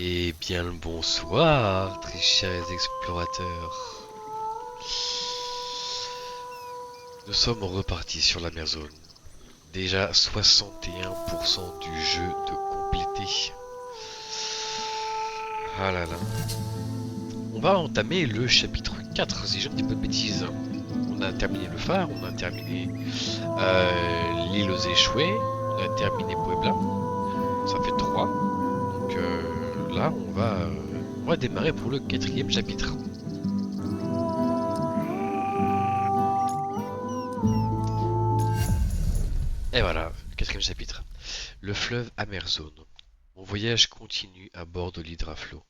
Et bien le bonsoir, très chers explorateurs. Nous sommes repartis sur la mer zone. Déjà 61% du jeu de complété. Ah là là. On va entamer le chapitre 4, si je ne dis pas de bêtises. On a terminé le phare, on a terminé l'île aux échoués, on a terminé Puebla. Ça fait 3. Donc là, on va démarrer pour le quatrième chapitre. Et voilà, quatrième chapitre. Le fleuve Amazone. Mon voyage continue à bord de l'Hydraflow,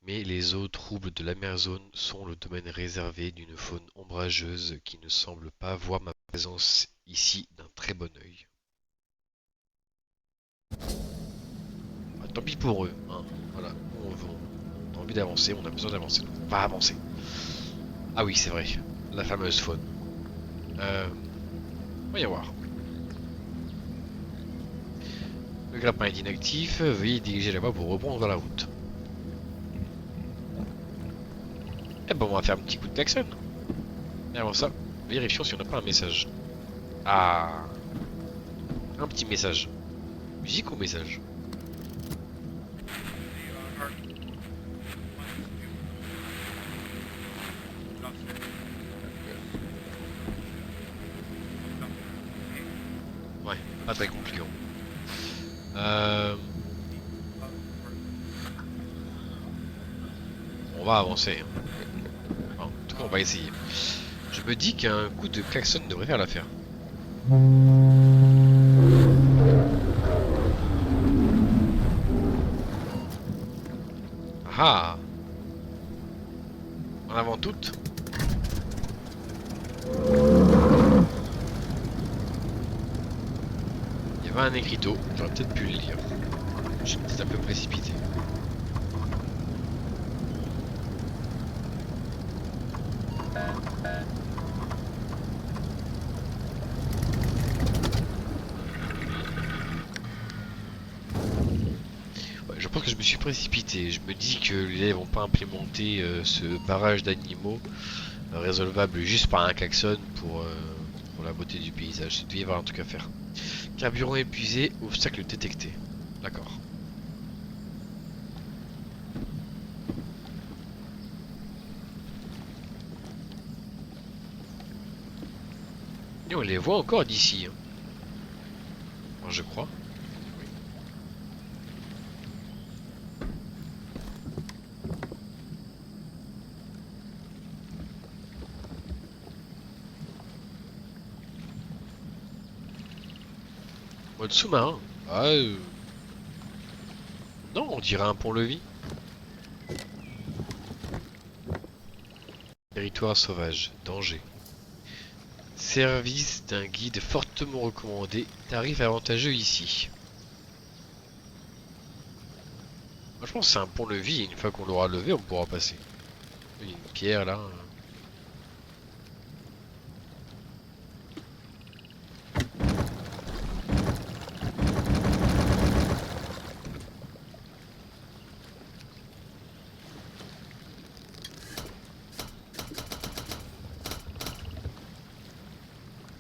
mais les eaux troubles de l'Amazone sont le domaine réservé d'une faune ombrageuse qui ne semble pas voir ma présence ici d'un très bon œil. Ah, tant pis pour eux, hein. Voilà, on a envie d'avancer, on a besoin d'avancer, donc on va avancer. Ah oui, c'est vrai, la fameuse faune. On va y voir. Le grappin est inactif, veuillez diriger la voie pour reprendre la route. Eh ben on va faire un petit coup de klaxon. Et avant ça, vérifions si on n'a pas un message. Ah, un petit message. Musique ou message? Ouais, pas très compliqué. Euh, on va avancer, hein. Enfin, en tout cas, on va essayer. Je me dis qu'un coup de klaxon devrait faire l'affaire. Ah, en avant toute. Il y avait un écriteau, j'aurais peut-être pu le lire. J'ai peut-être un peu précipité. Ouais, je pense que je me suis précipité. Je me dis que les élèves vont pas implémenter ce barrage d'animaux résolvable juste par un klaxon pour la beauté du paysage. Il doit y avoir un truc à faire. Carburant épuisé, obstacle détecté. D'accord. Et on les voit encore d'ici, hein. Enfin, je crois. Oui. Mode sous-marin. Ah, non, on dirait un pont-levis. Territoire sauvage. Danger. Service d'un guide fortement recommandé. Tarif avantageux ici. Moi, je pense que c'est un pont-levis. Une fois qu'on l'aura levé, on pourra passer. Il y a une pierre là.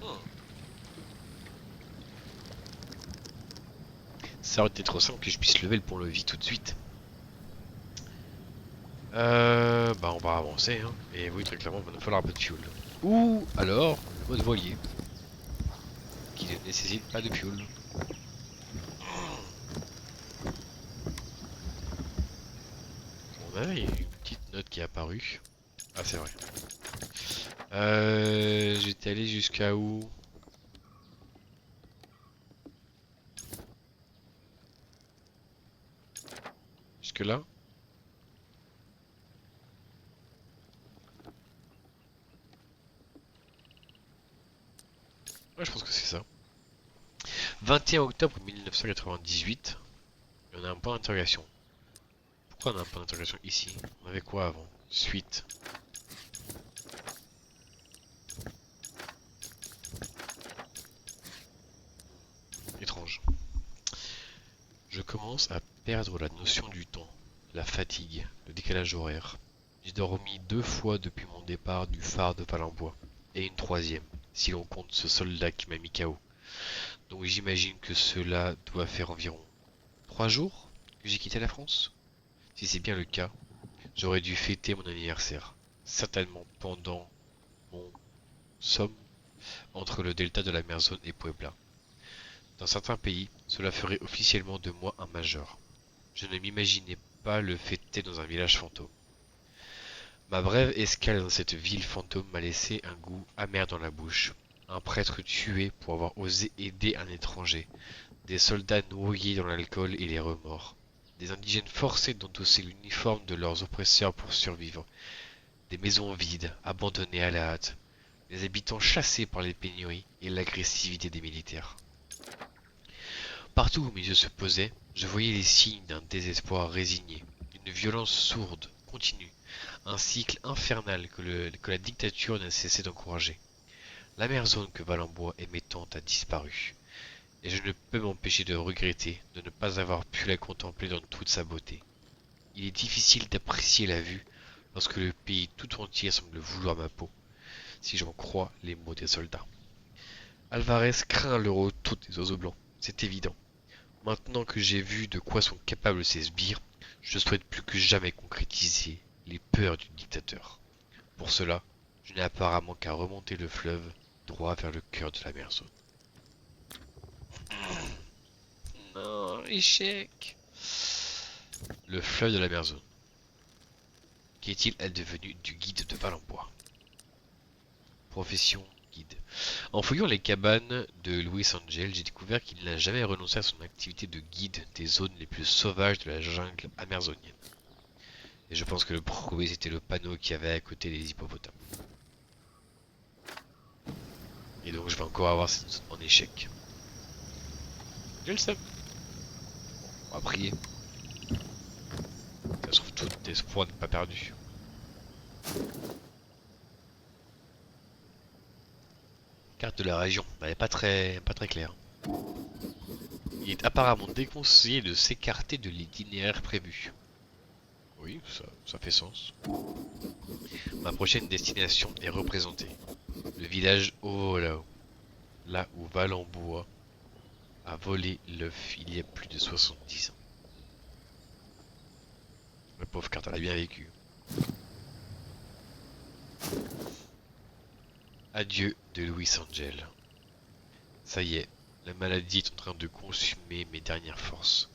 Hmm. Ça aurait été trop simple que je puisse lever le pont-levis tout de suite. Bah on va avancer, hein. Et oui, très clairement, il va nous falloir un peu de fuel. Ou alors, le mode voilier, qui ne nécessite pas de fuel. Bon, là, il y a une petite note qui est apparue. Ah, c'est vrai. J'étais allé jusqu'à où? Jusque là? Ouais, je pense que c'est ça. 21 octobre 1998. Et on a un point d'interrogation. Pourquoi on a un point d'interrogation ici? On avait quoi avant? Suite. Étrange. Je commence à perdre la notion du temps. la fatigue, le décalage horaire. J'ai dormi 2 fois depuis mon départ du phare de Valenbois, et une troisième, si l'on compte ce soldat qui m'a mis KO. Donc j'imagine que cela doit faire environ 3 jours que j'ai quitté la France. Si c'est bien le cas, j'aurais dû fêter mon anniversaire, certainement pendant mon somme entre le delta de la mer Zone et Puebla. Dans certains pays, cela ferait officiellement de moi un major. Je ne m'imaginais pas le fêter dans un village fantôme. Ma brève escale dans cette ville fantôme m'a laissé un goût amer dans la bouche. Un prêtre tué pour avoir osé aider un étranger. Des soldats noyés dans l'alcool et les remords. Des indigènes forcés d'endosser l'uniforme de leurs oppresseurs pour survivre. Des maisons vides, abandonnées à la hâte. Des habitants chassés par les pénuries et l'agressivité des militaires. Partout où mes yeux se posaient, je voyais les signes d'un désespoir résigné, d'une violence sourde, continue, un cycle infernal que la dictature n'a cessé d'encourager. La mer Zone que Valenbois aimait tant a disparu, et je ne peux m'empêcher de regretter de ne pas avoir pu la contempler dans toute sa beauté. Il est difficile d'apprécier la vue lorsque le pays tout entier semble vouloir ma peau, si j'en crois les mots des soldats. Alvarez craint le retour des oiseaux blancs, c'est évident. Maintenant que j'ai vu de quoi sont capables ces sbires, je souhaite plus que jamais concrétiser les peurs du dictateur. Pour cela, je n'ai apparemment qu'à remonter le fleuve droit vers le cœur de la mer Zone. Non, échec. Le fleuve de la mer Zone. Qu'est-il advenu du guide de Valenbois? Profession guide. En fouillant les cabanes de Luis Angel, j'ai découvert qu'il n'a jamais renoncé à son activité de guide des zones les plus sauvages de la jungle amazonienne. Et je pense que le premier c'était le panneau qu'il y avait à côté des hippopotames. Et donc je vais encore avoir cette zone en échec. J'ai le seum. On va prier. Ça sauve tout espoir n'est pas perdu. Carte de la région. Elle est pas très claire. Il est apparemment déconseillé de s'écarter de l'itinéraire prévu. Oui, ça fait sens. Ma prochaine destination est représentée. Le village Ovolao. Là où Valenbois a volé l'œuf il y a plus de 70 ans. La pauvre carte, elle a bien vécu. Adieu de Luis Angel. Ça y est, la maladie est en train de consumer mes dernières forces.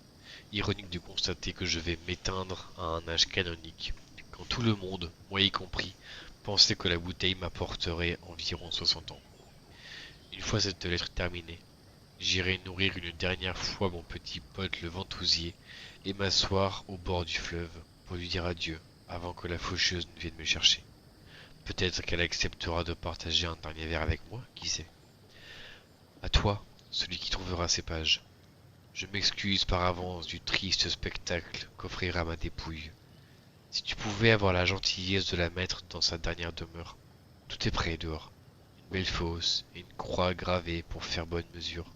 Ironique de constater que je vais m'éteindre à un âge canonique, quand tout le monde, moi y compris, pensait que la bouteille m'apporterait environ 60 ans. Une fois cette lettre terminée, j'irai nourrir une dernière fois mon petit pote le ventousier et m'asseoir au bord du fleuve pour lui dire adieu avant que la faucheuse ne vienne me chercher. Peut-être qu'elle acceptera de partager un dernier verre avec moi, qui sait. À toi, celui qui trouvera ces pages. Je m'excuse par avance du triste spectacle qu'offrira ma dépouille. Si tu pouvais avoir la gentillesse de la mettre dans sa dernière demeure. Tout est prêt dehors. Une belle fosse et une croix gravée pour faire bonne mesure.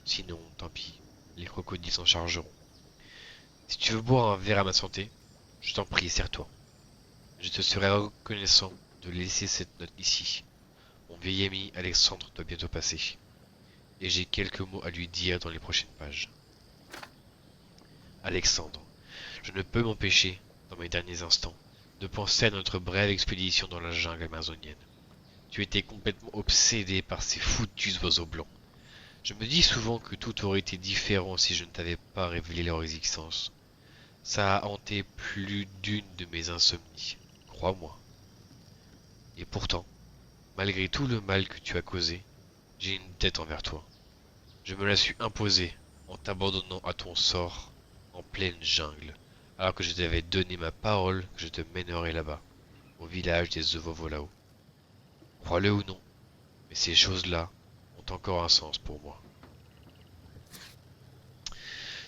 Sinon, tant pis, les crocodiles s'en chargeront. Si tu veux boire un verre à ma santé, je t'en prie, serre-toi. Je te serai reconnaissant de laisser cette note ici. Mon vieil ami Alexandre doit bientôt passer, et j'ai quelques mots à lui dire dans les prochaines pages. Alexandre, je ne peux m'empêcher, dans mes derniers instants, de penser à notre brève expédition dans la jungle amazonienne. Tu étais complètement obsédé par ces foutus oiseaux blancs. Je me dis souvent que tout aurait été différent si je ne t'avais pas révélé leur existence. Ça a hanté plus d'une de mes insomnies, crois-moi. Et pourtant, malgré tout le mal que tu as causé, j'ai une dette envers toi. Je me la suis imposée en t'abandonnant à ton sort en pleine jungle, alors que je t'avais donné ma parole que je te mènerais là-bas, au village des Ovovolao. Crois-le ou non, mais ces choses-là ont encore un sens pour moi.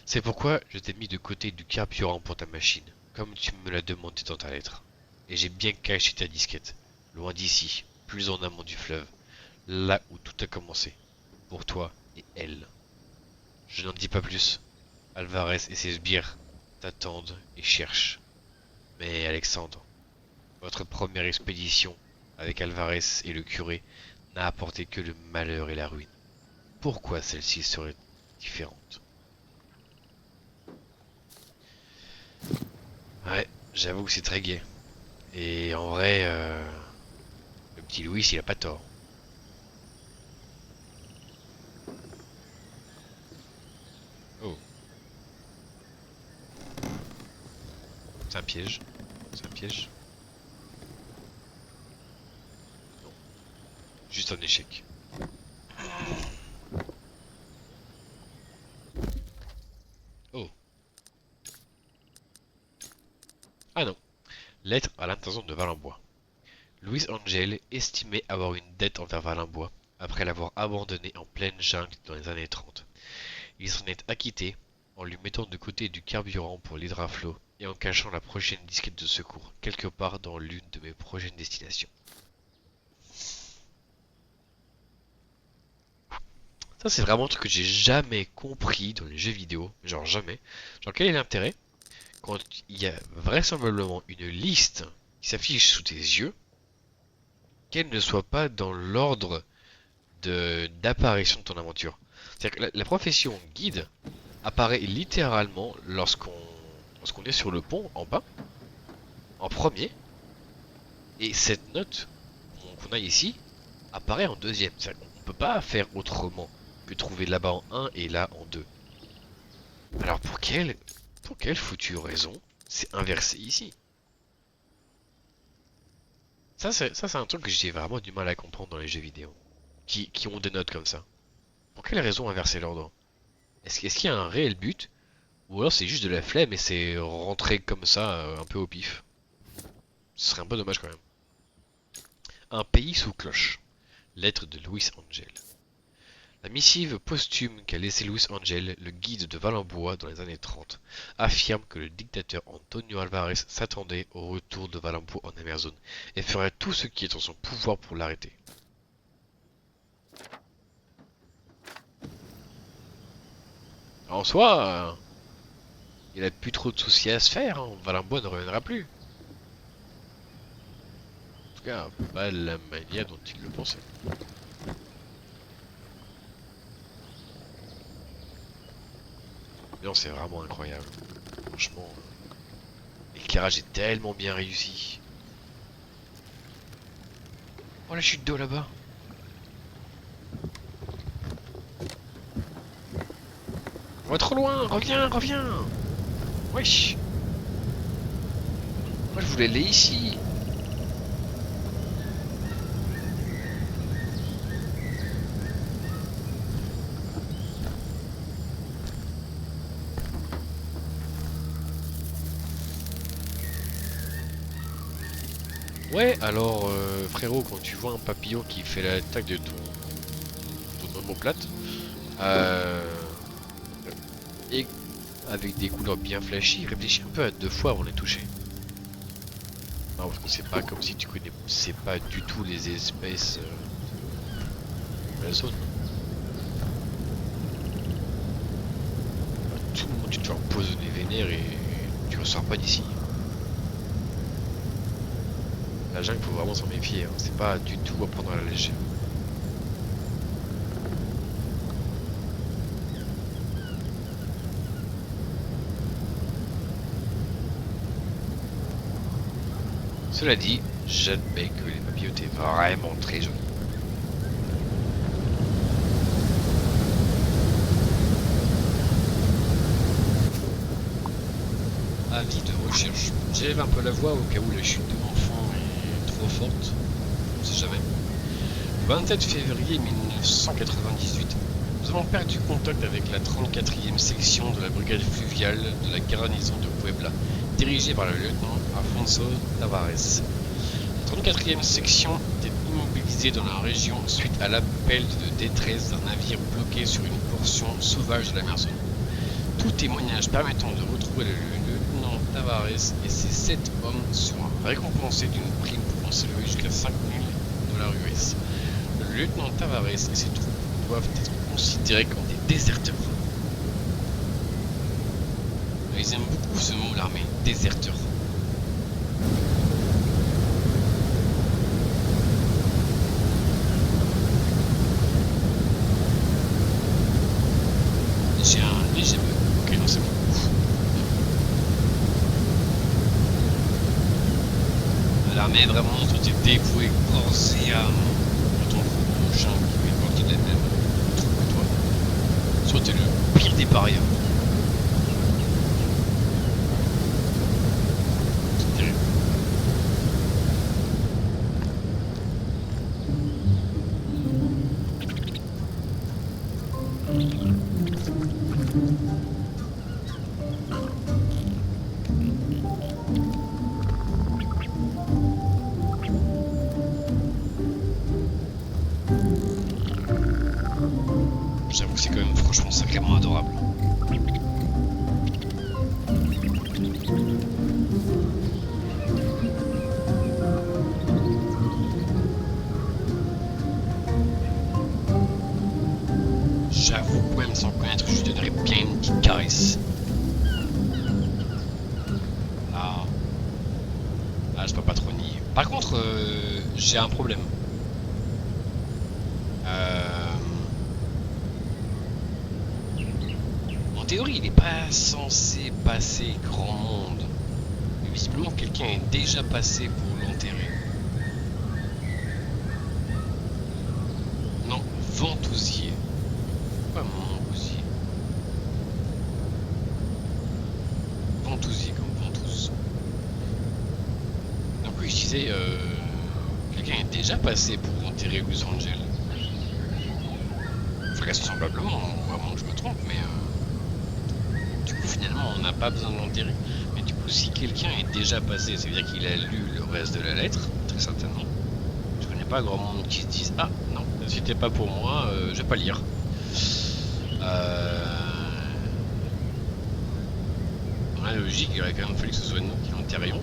C'est pourquoi je t'ai mis de côté du carburant pour ta machine, comme tu me l'as demandé dans ta lettre. Et j'ai bien caché ta disquette, loin d'ici, plus en amont du fleuve, là où tout a commencé, pour toi et elle. Je n'en dis pas plus. Alvarez et ses sbires t'attendent et cherchent. Mais Alexandre, votre première expédition avec Alvarez et le curé n'a apporté que le malheur et la ruine. Pourquoi celle-ci serait différente? Ouais, j'avoue que c'est très gai. Et en vrai, le petit Louis, il a pas tort. Oh, c'est un piège. C'est un piège. Non, juste un échec. Oh, ah non. Lettre à l'intention de Valenbois. Louis Angel estimait avoir une dette envers Valenbois après l'avoir abandonné en pleine jungle dans les années 30. Il s'en est acquitté en lui mettant de côté du carburant pour l'hydraflow et en cachant la prochaine disquette de secours quelque part dans l'une de mes prochaines destinations. Ça c'est vraiment un truc que j'ai jamais compris dans les jeux vidéo, genre jamais. Genre quel est l'intérêt quand il y a vraisemblablement une liste qui s'affiche sous tes yeux, qu'elle ne soit pas dans l'ordre d'apparition de ton aventure. C'est-à-dire que la profession guide apparaît littéralement lorsqu'on est sur le pont en bas, en premier, et cette note qu'on a ici apparaît en deuxième. C'est-à-dire qu'on ne peut pas faire autrement que trouver là-bas en 1 et là en 2. Alors pour quelle foutue raison c'est inversé ici? Ça c'est un truc que j'ai vraiment du mal à comprendre dans les jeux vidéo. Qui ont des notes comme ça. Pour quelle raison inverser l'ordre? Est-ce qu'il y a un réel but? Ou alors c'est juste de la flemme et c'est rentré comme ça, un peu au pif. Ce serait un peu dommage quand même. Un pays sous cloche. Lettre de Luis Angel. La missive posthume qu'a laissée Luis Angel, le guide de Valenbois dans les années 30, affirme que le dictateur Antonio Alvarez s'attendait au retour de Valenbois en Amazone et ferait tout ce qui est en son pouvoir pour l'arrêter. En soi, il a plus trop de soucis à se faire, hein. Valenbois ne reviendra plus. En tout cas, pas de la manière dont il le pensait. Non, c'est vraiment incroyable. Franchement, l'éclairage est tellement bien réussi. Oh, la chute d'eau là-bas. On va trop loin, reviens, reviens. Wesh. Moi, je voulais aller ici. Ouais, alors frérot, quand tu vois un papillon qui fait l'attaque de ton omoplate, et avec des couleurs bien flashy, réfléchis un peu à 2 fois avant de les toucher. Non, parce que c'est pas comme si tu connaissais pas du tout les espèces de la zone. Tout le monde, tu te fais empoisonner vénère et tu ressors pas d'ici. La jungle, faut vraiment s'en méfier, hein. C'est pas du tout à prendre à la légère. Cela dit, j'admets que les papillons étaient vraiment très jolis. Avis de recherche. J'élève un peu la voix au cas où la chute de l'enfant est trop forte. On sait jamais. Le 27 février 1998, nous avons perdu contact avec la 34e section de la brigade fluviale de la garnison de Puebla, dirigée par le lieutenant Alfonso Tavares. La 34e section était immobilisée dans la région suite à l'appel de détresse d'un navire bloqué sur une portion sauvage de l'Amazone. Tout témoignage permettant de retrouver le lieutenant Tavares et ses 7 hommes seront récompensés d'une prime pouvant s'élever jusqu'à 5 000 $ US. Le lieutenant Tavares et ses troupes doivent être considérés comme des déserteurs. Ils aiment beaucoup ce mot, l'armée. Déserteur. J'ai un léger bug. Ok, non, c'est bon. L'armée, vraiment, tout est dévoué corps et âme à ton prochain qui fait partie de la même troupe que toi. Soit t'es le pire des parias. C'est terrible. J'avoue que c'est quand même franchement sacrément adorable. J'avoue que même sans connaître, je lui donnerais bien une petite caresse. Ah, je peux pas trop nier. Par contre, j'ai un problème. En théorie, il n'est pas censé passer grand monde. Mais visiblement, quelqu'un est déjà passé pour l'enterrer. Non, Ventousier. Pourquoi Montgousier? Ventousier comme ventouse. Donc oui, je disais, quelqu'un est déjà passé pour enterrer Los Angeles. Enfin, vraisemblablement, vraiment que je me trompe, mais du coup finalement on n'a pas besoin de l'enterrer. Mais du coup si quelqu'un est déjà passé, ça veut dire qu'il a lu le reste de la lettre, très certainement. Je connais pas grand monde qui se dise ah non, c'était pas pour moi, je vais pas lire. Dans la logique, il aurait quand même fallu que ce soit nous qui l'enterrions.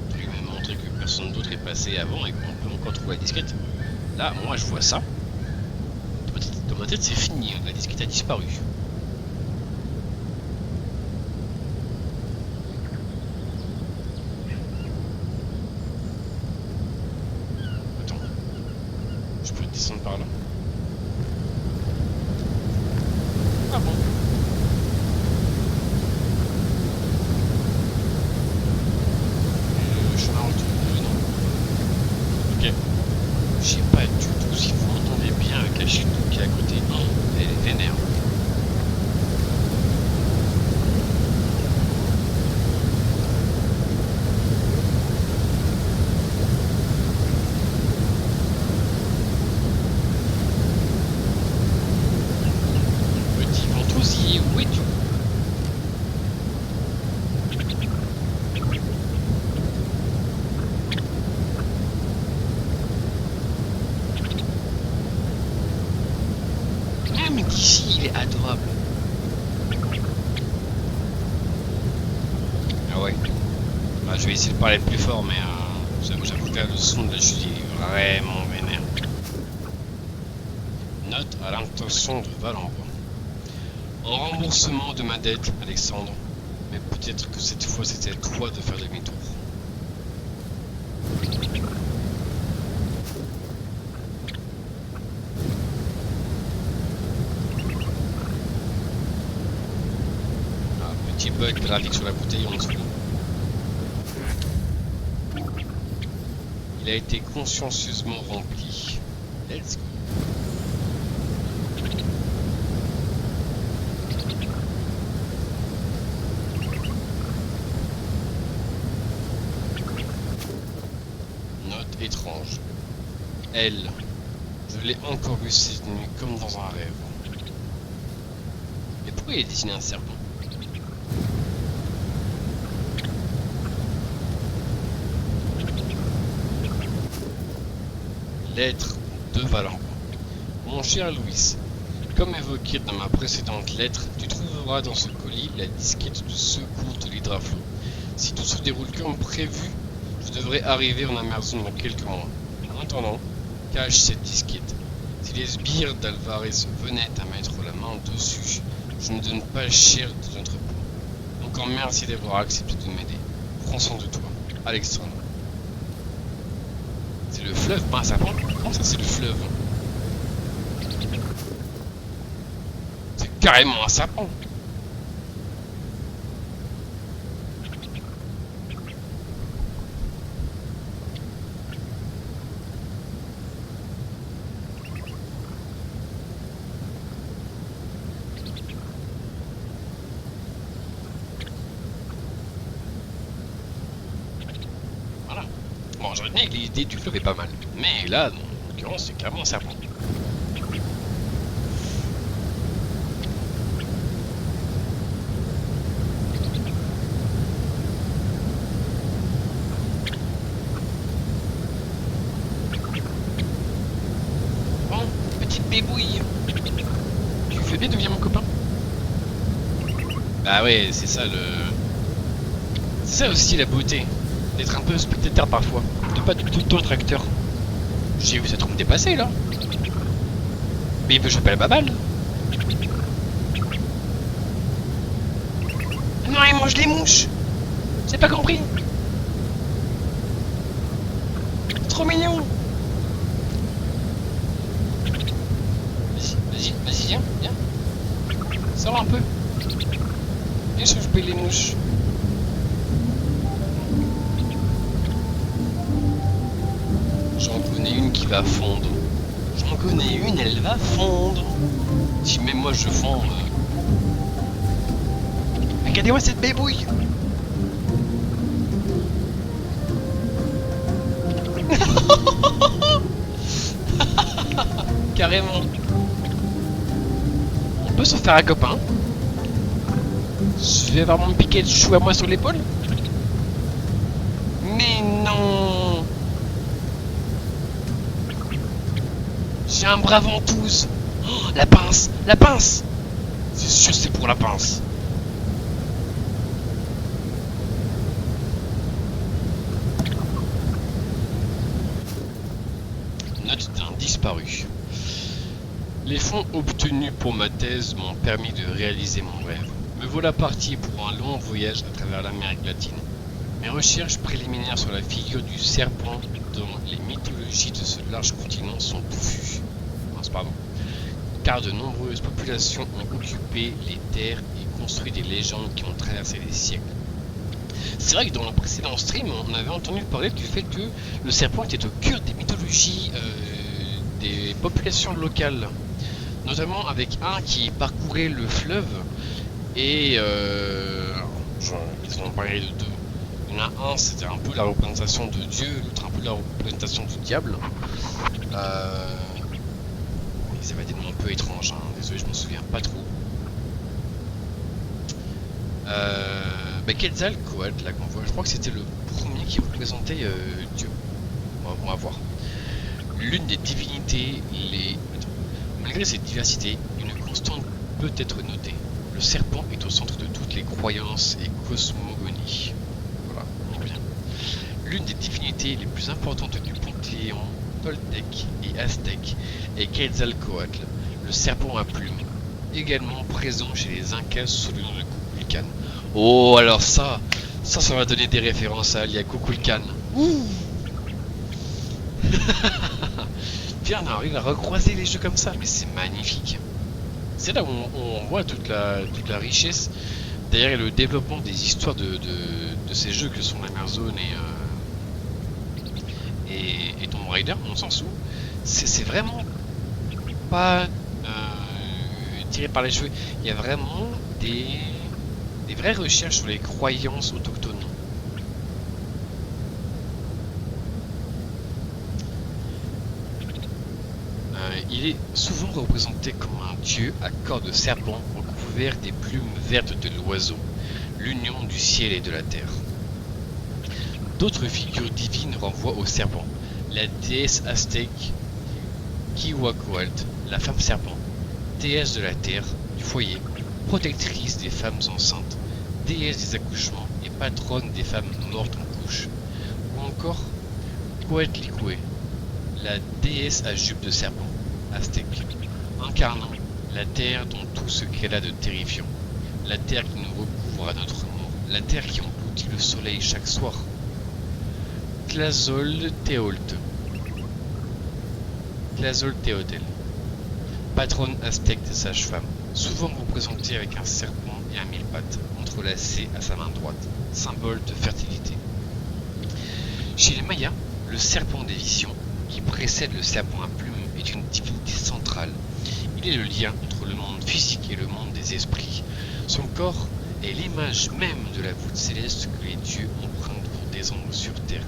Il aurait même montré que personne d'autre est passé avant et qu'on peut encore trouver la disquette. Là, moi je vois ça. Dans ma tête c'est fini, la disquette a disparu. Attends, je peux descendre par là. Ah bon? Le chemin retour, non. Ok. Je sais pas du tout si vous m'entendez bien avec la chute qui est à côté. Non, elle est vénère. Petit ventousier, où es-tu? Ah mais d'ici il est adorable. Ah ouais. Bah, je vais essayer de parler plus fort mais j'avoue que là, le son de la chute il est vraiment vénère. Note à l'intention de Valenbois. En remboursement de ma dette, Alexandre. Mais peut-être que cette fois c'était à toi de faire demi-tour. Ah, petit bug graphique sur la bouteille en dessous. Il a été consciencieusement rempli. Let's go. Note étrange. Elle. Je l'ai encore vue cette nuit comme dans un rêve. Mais pourquoi il est dessiné un serpent? Lettre de Valenbois. Mon cher Louis, comme évoqué dans ma précédente lettre, tu trouveras dans ce colis la disquette de secours de l'hydraflot. Si tout se déroule comme prévu, je devrais arriver en Amazon dans quelques mois. En attendant, cache cette disquette. Si les sbires d'Alvarez venaient à mettre la main dessus, je ne donne pas cher de notre peau. Encore merci d'avoir accepté de m'aider. Prends soin de toi, Alexandre. C'est le fleuve, pas un serpent? Comment ça c'est le fleuve? C'est carrément un serpent. Voilà. Bon, j'aurais bien que l'idée du fleuve est pas mal. Mais là, en l'occurrence, c'est clairement un serpent. Bon, petite bébouille. Tu fais bien devenir mon copain? Bah ouais, c'est ça le... C'est ça aussi la beauté. D'être un peu spectateur parfois. De pas tout le temps être acteur. J'ai vu cette roue me dépasser là. Mais il veut choper la baballe. Non, il mange les mouches. J'ai pas compris. C'est trop mignon. Vas-y, viens. Sors un peu. Viens choper les mouches. J'en connais une qui va fondre. J'en connais une, elle va fondre. Si même moi je fonds... Regardez-moi cette bébouille. Carrément. On peut se faire un copain. Je vais avoir mon piquet de chou à moi sur l'épaule. Mais non. J'ai un bras ventouse. Oh, la pince. C'est sûr c'est pour la pince. Note d'un disparu. Les fonds obtenus pour ma thèse m'ont permis de réaliser mon rêve. Me voilà parti pour un long voyage à travers l'Amérique latine. Mes recherches préliminaires sur la figure du serpent dans les mythologies de ce large continent sont touffues. Car de nombreuses populations ont occupé les terres et construit des légendes qui ont traversé les siècles. C'est vrai que dans le précédent stream, on avait entendu parler du fait que le serpent était au cœur des mythologies des populations locales. Notamment avec un qui parcourait le fleuve et ils ont parlé de deux. Il y en a un, c'était un peu la représentation de Dieu, l'autre un peu la représentation du diable. Ils avaient des noms un peu étranges, hein. Désolé, je m'en souviens pas trop. Quetzalcoatl, là qu'on voit, je crois que c'était le premier qui représentait Dieu. On va voir. L'une des divinités, malgré cette diversité, une constante peut être notée. Le serpent est au centre de toutes les croyances et cosmogonies. Voilà, on y revient. L'une des divinités les plus importantes du panthéon toltèque et aztèque est Quetzalcoatl, le serpent à plumes, également présent chez les Incas sous le nom de Kukulkan. Oh, alors ça va donner des références à l'IA Kukulkan. Ouh. Bien, on arrive à recroiser les jeux comme ça, mais c'est magnifique. C'est là où on voit toute la richesse derrière le développement des histoires de ces jeux que sont l'Amazon et Tomb Raider, dans le sens où c'est vraiment pas tiré par les cheveux. Il y a vraiment des vraies recherches sur les croyances autochtones. Il est souvent représenté comme un dieu à corps de serpent recouvert des plumes vertes de l'oiseau, l'union du ciel et de la terre. D'autres figures divines renvoient au serpent, la déesse aztèque Quetzalcoatl, la femme serpent, déesse de la terre, du foyer, protectrice des femmes enceintes, déesse des accouchements et patronne des femmes mortes en couche, ou encore Coatlicue, la déesse à jupe de serpent, aztèque, incarnant la terre dans tout ce qu'elle a de terrifiant, la terre qui nous recouvre à notre mort. la terre qui engloutit le soleil chaque soir. Tlazolteotl. Tlazolteotl, patronne aztèque des sages-femmes, souvent représentée avec un serpent et un mille pattes entrelacés à sa main droite, symbole de fertilité. Chez les Mayas, le serpent des visions, qui précède le serpent à plumes, est une divinité centrale. Il est le lien entre le monde physique et le monde des esprits. Son corps est l'image même de la voûte céleste que les dieux empruntent pour descendre sur terre.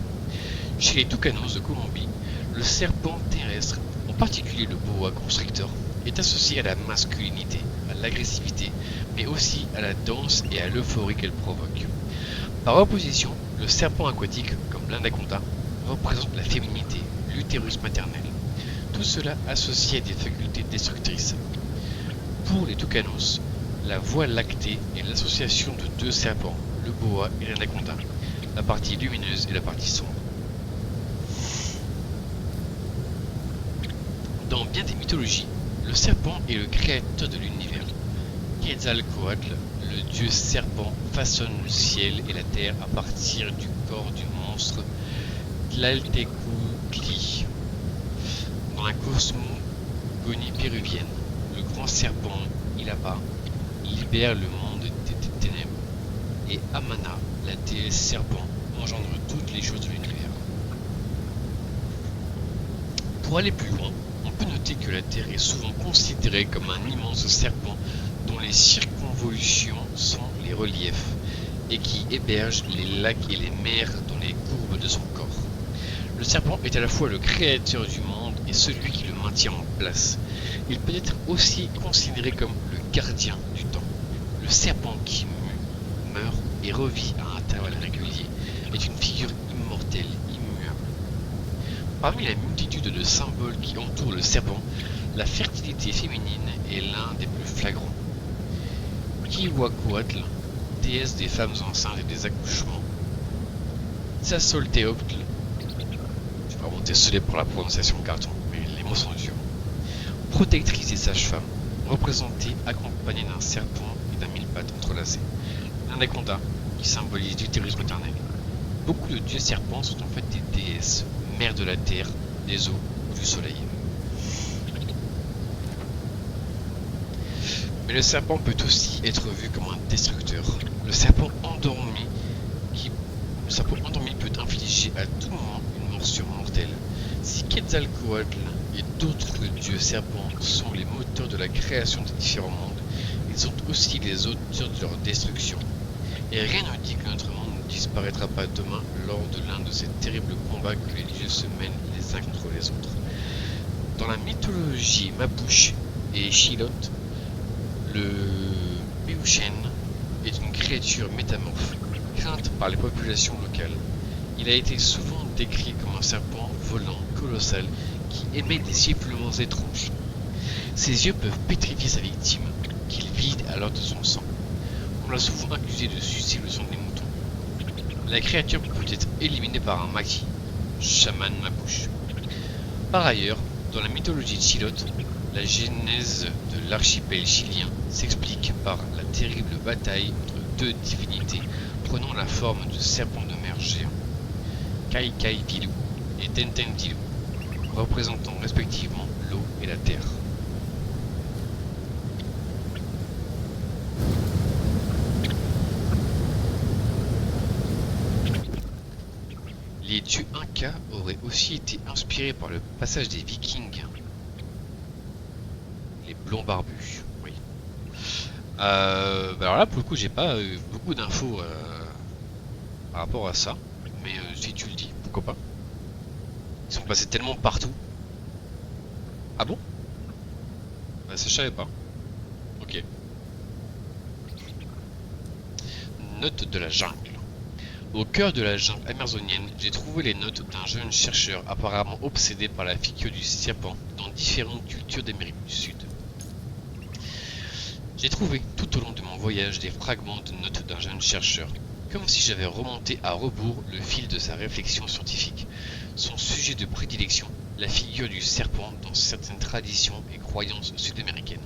Chez les Tucanos de Colombie, le serpent terrestre, en particulier le boa constrictor, est associé à la masculinité, à l'agressivité, mais aussi à la danse et à l'euphorie qu'elle provoque. Par opposition, le serpent aquatique, comme l'anaconda, représente la féminité, l'utérus maternel. Tout cela associé à des facultés destructrices. Pour les Tucanos, la voie lactée est l'association de deux serpents, le boa et l'anaconda, la partie lumineuse et la partie sombre. Dans bien des mythologies, le serpent est le créateur de l'univers. Quetzalcoatl, le dieu serpent, façonne le ciel et la terre à partir du corps du monstre Tlaltecuhtli. Dans la cosmogonie péruvienne, le grand serpent Ilapa libère le monde des ténèbres, et Amana, la déesse serpent, engendre toutes les choses de l'univers. Pour aller plus loin, on peut noter que la Terre est souvent considérée comme un immense serpent dont les circonvolutions sont les reliefs, et qui héberge les lacs et les mers dans les courbes de son corps. Le serpent est à la fois le créateur du monde et celui qui le maintient en place. Il peut être aussi considéré comme le gardien du temps. Le serpent qui meurt et revit à intervalles réguliers est une figure immortelle, immuable. Parmi la multitude de symboles qui entourent le serpent, la fertilité féminine est l'un des plus flagrants. Kiwacoatl, déesse des femmes enceintes et des accouchements. Tzazolteotl, je vais vraiment désolé pour la prononciation carton, mais les mots sont durs. Protectrice des sages-femmes, représentée accompagnée d'un serpent et d'un mille pattes entrelacés. L'anaconda, qui symbolise l'utérus maternel. Beaucoup de dieux serpents sont en fait des déesses, mères de la terre, des eaux ou du soleil. Mais le serpent peut aussi être vu comme un destructeur. Le serpent endormi peut infliger à tout moment une morsure mortelle. Si Quetzalcoatl et d'autres dieux serpents sont les moteurs de la création des différents mondes, ils sont aussi les auteurs de leur destruction. Et rien ne dit que notre monde ne disparaîtra pas demain lors de l'un de ces terribles combats que les dieux se mènent les uns contre les autres. Dans la mythologie Mapuche et Chilote, le Pehuchen est une créature métamorphe, crainte par les populations locales. Il a été souvent décrit comme un serpent volant colossal qui émet des sifflements étranges. Ses yeux peuvent pétrifier sa victime, qu'il vide alors de son sang. On l'a souvent accusé de sucer le sang des moutons. La créature peut être éliminée par un maquis, chaman Mapuche. Par ailleurs, dans la mythologie de Chilote, la genèse de l'archipel chilien s'explique par la terrible bataille entre deux divinités prenant la forme de serpents de mer géants, Kaikaitilou et Tententilou, représentant respectivement l'eau et la terre. Les dieux incas auraient aussi été inspirés par le passage des Vikings. Les blonds barbus, oui. Alors là, pour le coup, j'ai pas beaucoup d'infos par rapport à ça, mais si tu le dis, pourquoi pas. Ils sont passés tellement partout. Ah bon? Bah, ça je savais pas. Ok. Note de la jungle. Au cœur de la jungle amazonienne, j'ai trouvé les notes d'un jeune chercheur apparemment obsédé par la figure du serpent dans différentes cultures d'Amérique du Sud. J'ai trouvé tout au long de mon voyage des fragments de notes d'un jeune chercheur, comme si j'avais remonté à rebours le fil de sa réflexion scientifique. Son sujet de prédilection, la figure du serpent dans certaines traditions et croyances sud-américaines.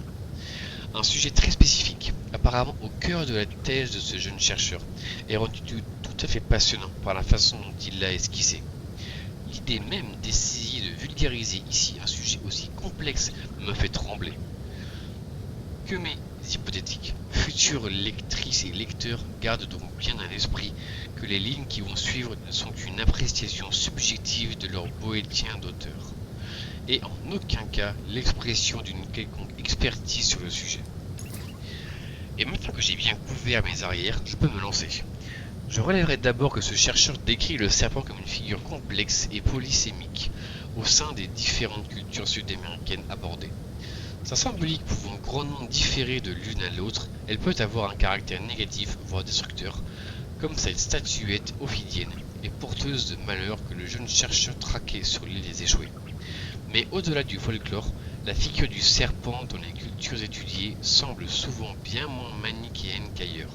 Un sujet très spécifique, apparemment au cœur de la thèse de ce jeune chercheur, est rendu tout à fait passionnant par la façon dont il l'a esquissé. L'idée même d'essayer de vulgariser ici un sujet aussi complexe me fait trembler. Que mes hypothétiques futures lectrices et lecteurs gardent donc bien à l'esprit que les lignes qui vont suivre ne sont qu'une appréciation subjective de leur bohétien d'auteur, et en aucun cas l'expression d'une quelconque expertise sur le sujet. Et maintenant que j'ai bien couvert mes arrières, je peux me lancer. Je relèverai d'abord que ce chercheur décrit le serpent comme une figure complexe et polysémique au sein des différentes cultures sud-américaines abordées. Sa symbolique pouvant grandement différer de l'une à l'autre, elle peut avoir un caractère négatif, voire destructeur, comme cette statuette ophidienne et porteuse de malheur que le jeune chercheur traquait sur l'île des échoués. Mais au-delà du folklore, la figure du serpent dans les cultures étudiées semble souvent bien moins manichéenne qu'ailleurs,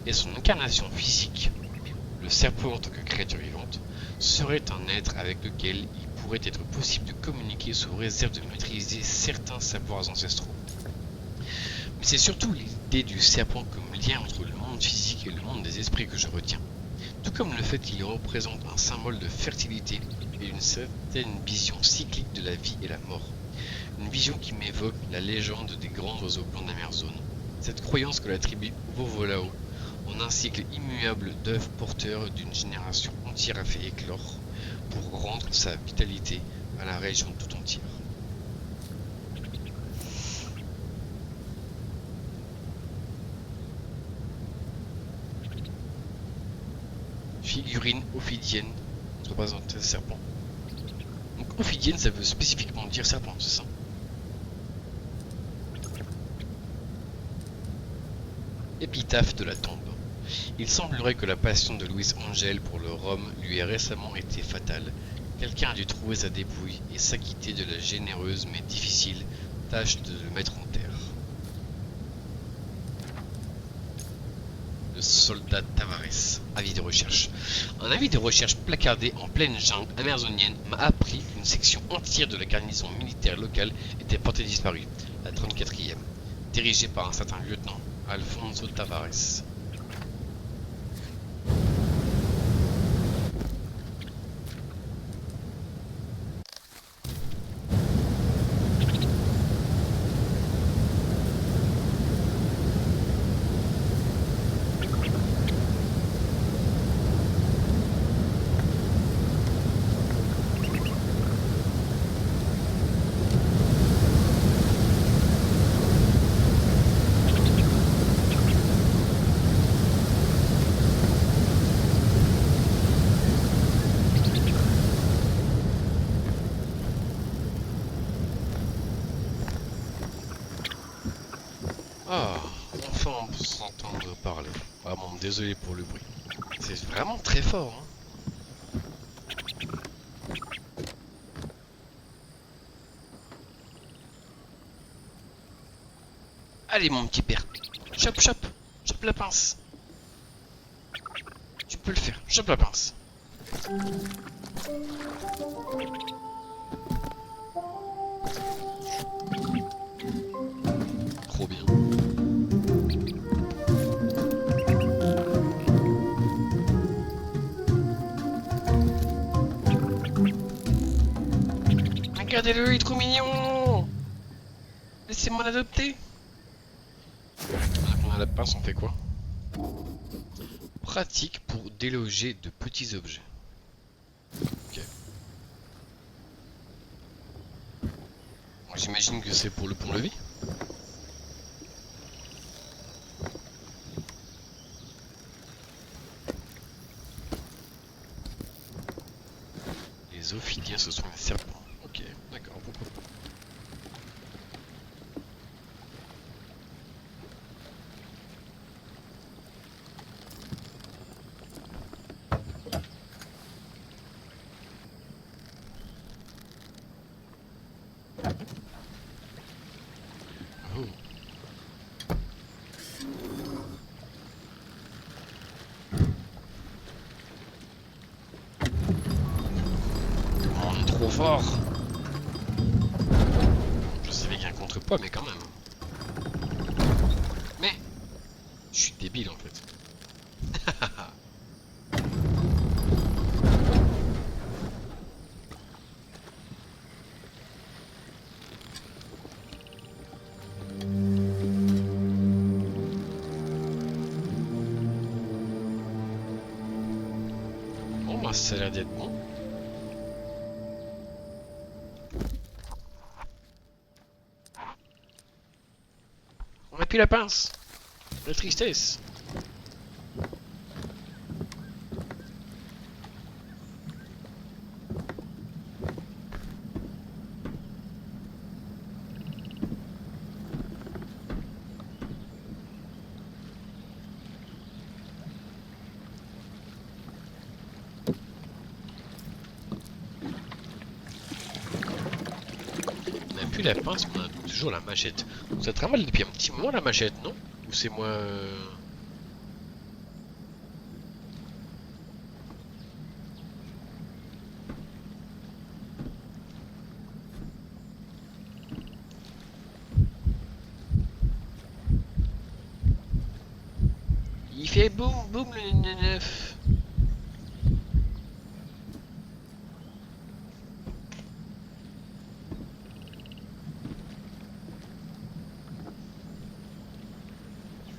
et son incarnation physique, le serpent en tant que créature vivante, serait un être avec lequel il pourrait être possible de communiquer sous réserve de maîtriser certains savoirs ancestraux. Mais c'est surtout l'idée du serpent comme lien entre le monde physique et le monde des esprits que je retiens, tout comme le fait qu'il représente un symbole de fertilité et d'une certaine vision cyclique de la vie et la mort. Une vision qui m'évoque la légende des grands oiseaux blancs d'Amazon, cette croyance que la tribu Vovolao, en un cycle immuable d'œufs porteurs d'une génération entière, a fait éclore pour rendre sa vitalité à la région tout entière. Figurine ophidienne représente un serpent. Donc ophidienne, ça veut spécifiquement dire serpent, c'est ça? Épitaphe de la tombe. Il semblerait que la passion de Louis Angel pour le rhum lui ait récemment été fatale. Quelqu'un a dû trouver sa dépouille et s'acquitter de la généreuse mais difficile tâche de le mettre en terre. Le soldat Tavares. Avis de recherche. Un avis de recherche placardé en pleine jungle amazonienne m'a appris qu'une section entière de la garnison militaire locale était portée disparue, la 34e, dirigée par un certain lieutenant Alfonso Tavares. Ah, enfin on peut s'entendre parler. Vraiment, désolé pour le bruit. C'est vraiment très fort, hein. Allez mon petit père, chope chope, chope la pince. Tu peux le faire, chope la pince. Trop bien. Regardez-le, il est trop mignon. Laissez-moi l'adopter. On a la pince, on fait quoi? Pratique pour déloger de petits objets. Ok. J'imagine que c'est pour le pont-levis. Les ophidiens, ce sont les serpents. Ok, d'accord, pourquoi pas. Oh. On est trop fort. Je savais qu'il y a un contrepoids, mais quand même. débile en fait. Bon bah ça a l'air d'être bon. On a plus la pince. La tristesse. On a plus la pince, mais on a toujours la machette. Ça travaille depuis un petit moment la machette, non? Ou c'est moi Il fait boum boum le 9.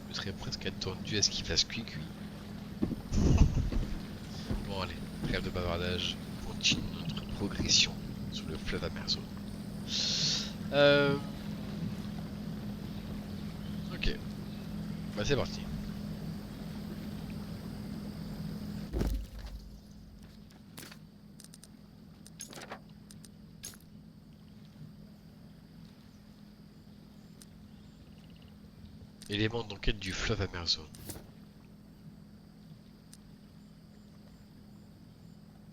Je serais presque attendu à ce qu'il fasse cuit-cuit. Bon allez, trêve de bavardage. Continue notre progression sur le fleuve Amerzo. Ok, bah c'est parti. Élément d'enquête du fleuve Amerzo.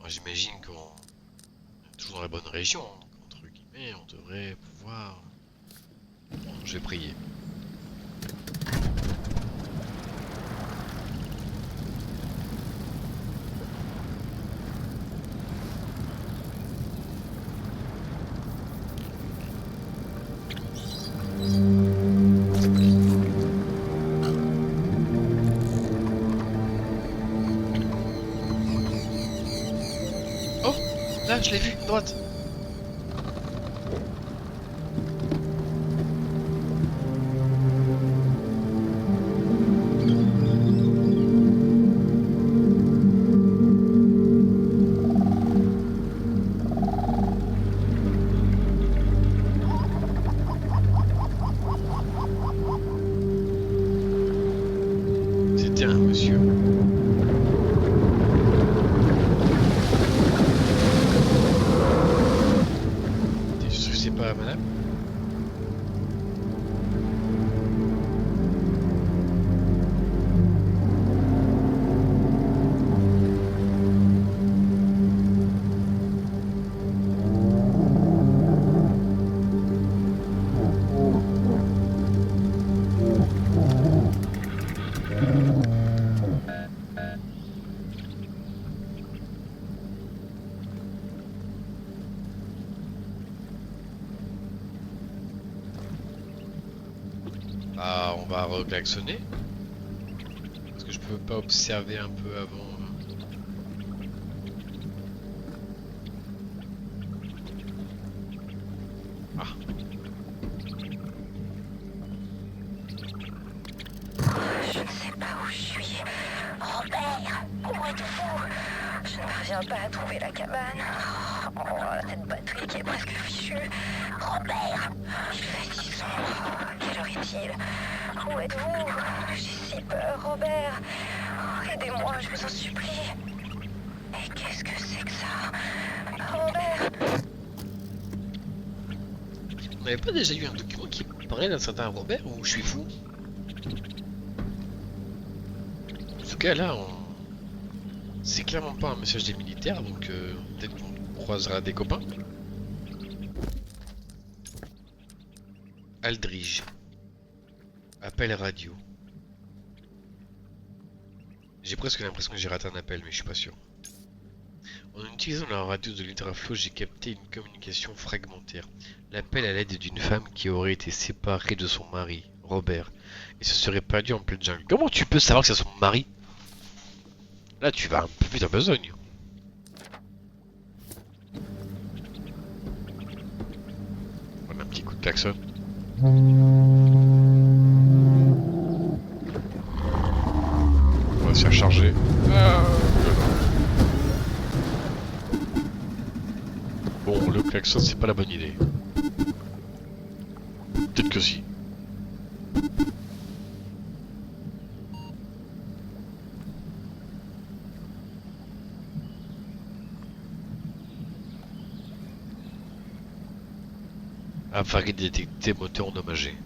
J'imagine qu'on est toujours dans la bonne région, donc, entre guillemets, on devrait pouvoir... Bon, je vais prier. Oh, là, je l'ai vu, à droite. C'était un monsieur. T'es sûr que c'est pas madame? Ah, on va reclaxonner. Parce que je peux pas observer un peu avant. Ah, Je ne sais pas où je suis. Robert, où êtes-vous? Je ne parviens pas à trouver la cabane. Oh, cette batterie qui est presque fichue. Robert, il fait si sombre. Quelle heure est-il? Où êtes-vous? J'ai si peur, Robert. Oh, aidez-moi, je vous en supplie. Mais qu'est-ce que c'est que ça? Robert! on n'avait pas déjà eu un document qui parlait d'un certain Robert ou je suis fou? En tout cas, là, c'est clairement pas un message des militaires, donc peut-être qu'on croisera des copains. Aldridge. Appel radio. J'ai presque l'impression que j'ai raté un appel, mais je suis pas sûr. En utilisant la radio de l'Hydraflow, j'ai capté une communication fragmentaire. L'appel à l'aide d'une femme qui aurait été séparée de son mari. Robert, et se serait perdu en pleine jungle. Comment tu peux savoir que c'est son mari? Là, tu vas un peu vite en besogne. On a un petit coup de klaxon. On va se faire charger. Ah, bon, le klaxon, c'est pas la bonne idée. Peut-être que si. Avarie détectée, moteur endommagé.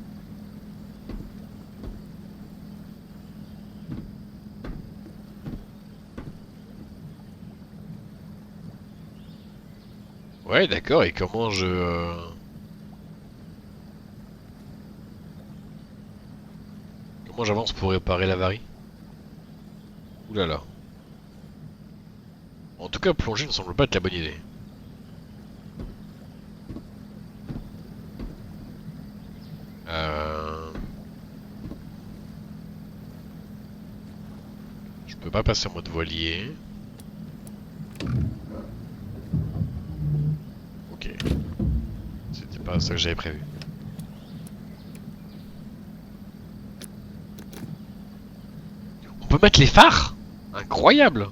Ouais, d'accord, et comment comment j'avance pour réparer l'avarie? Ouh là là. En tout cas, plonger ne semble pas être la bonne idée. Je peux pas passer en mode voilier. Ok. C'était pas ça que j'avais prévu. On peut mettre les phares? Incroyable!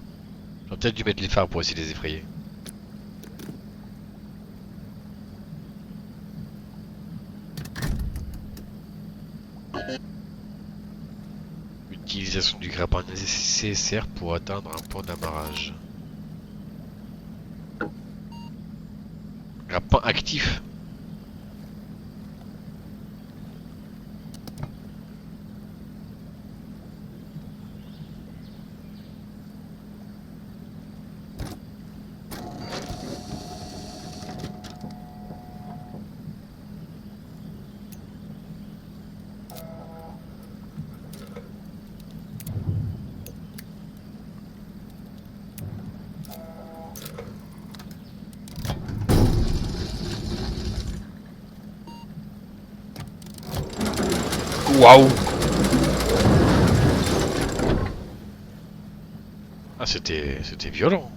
J'aurais peut-être dû mettre les phares pour essayer de les effrayer. Utilisation du grappin nécessaire pour atteindre un point d'amarrage. Grappin actif. Waouh! Ah, c'était violent.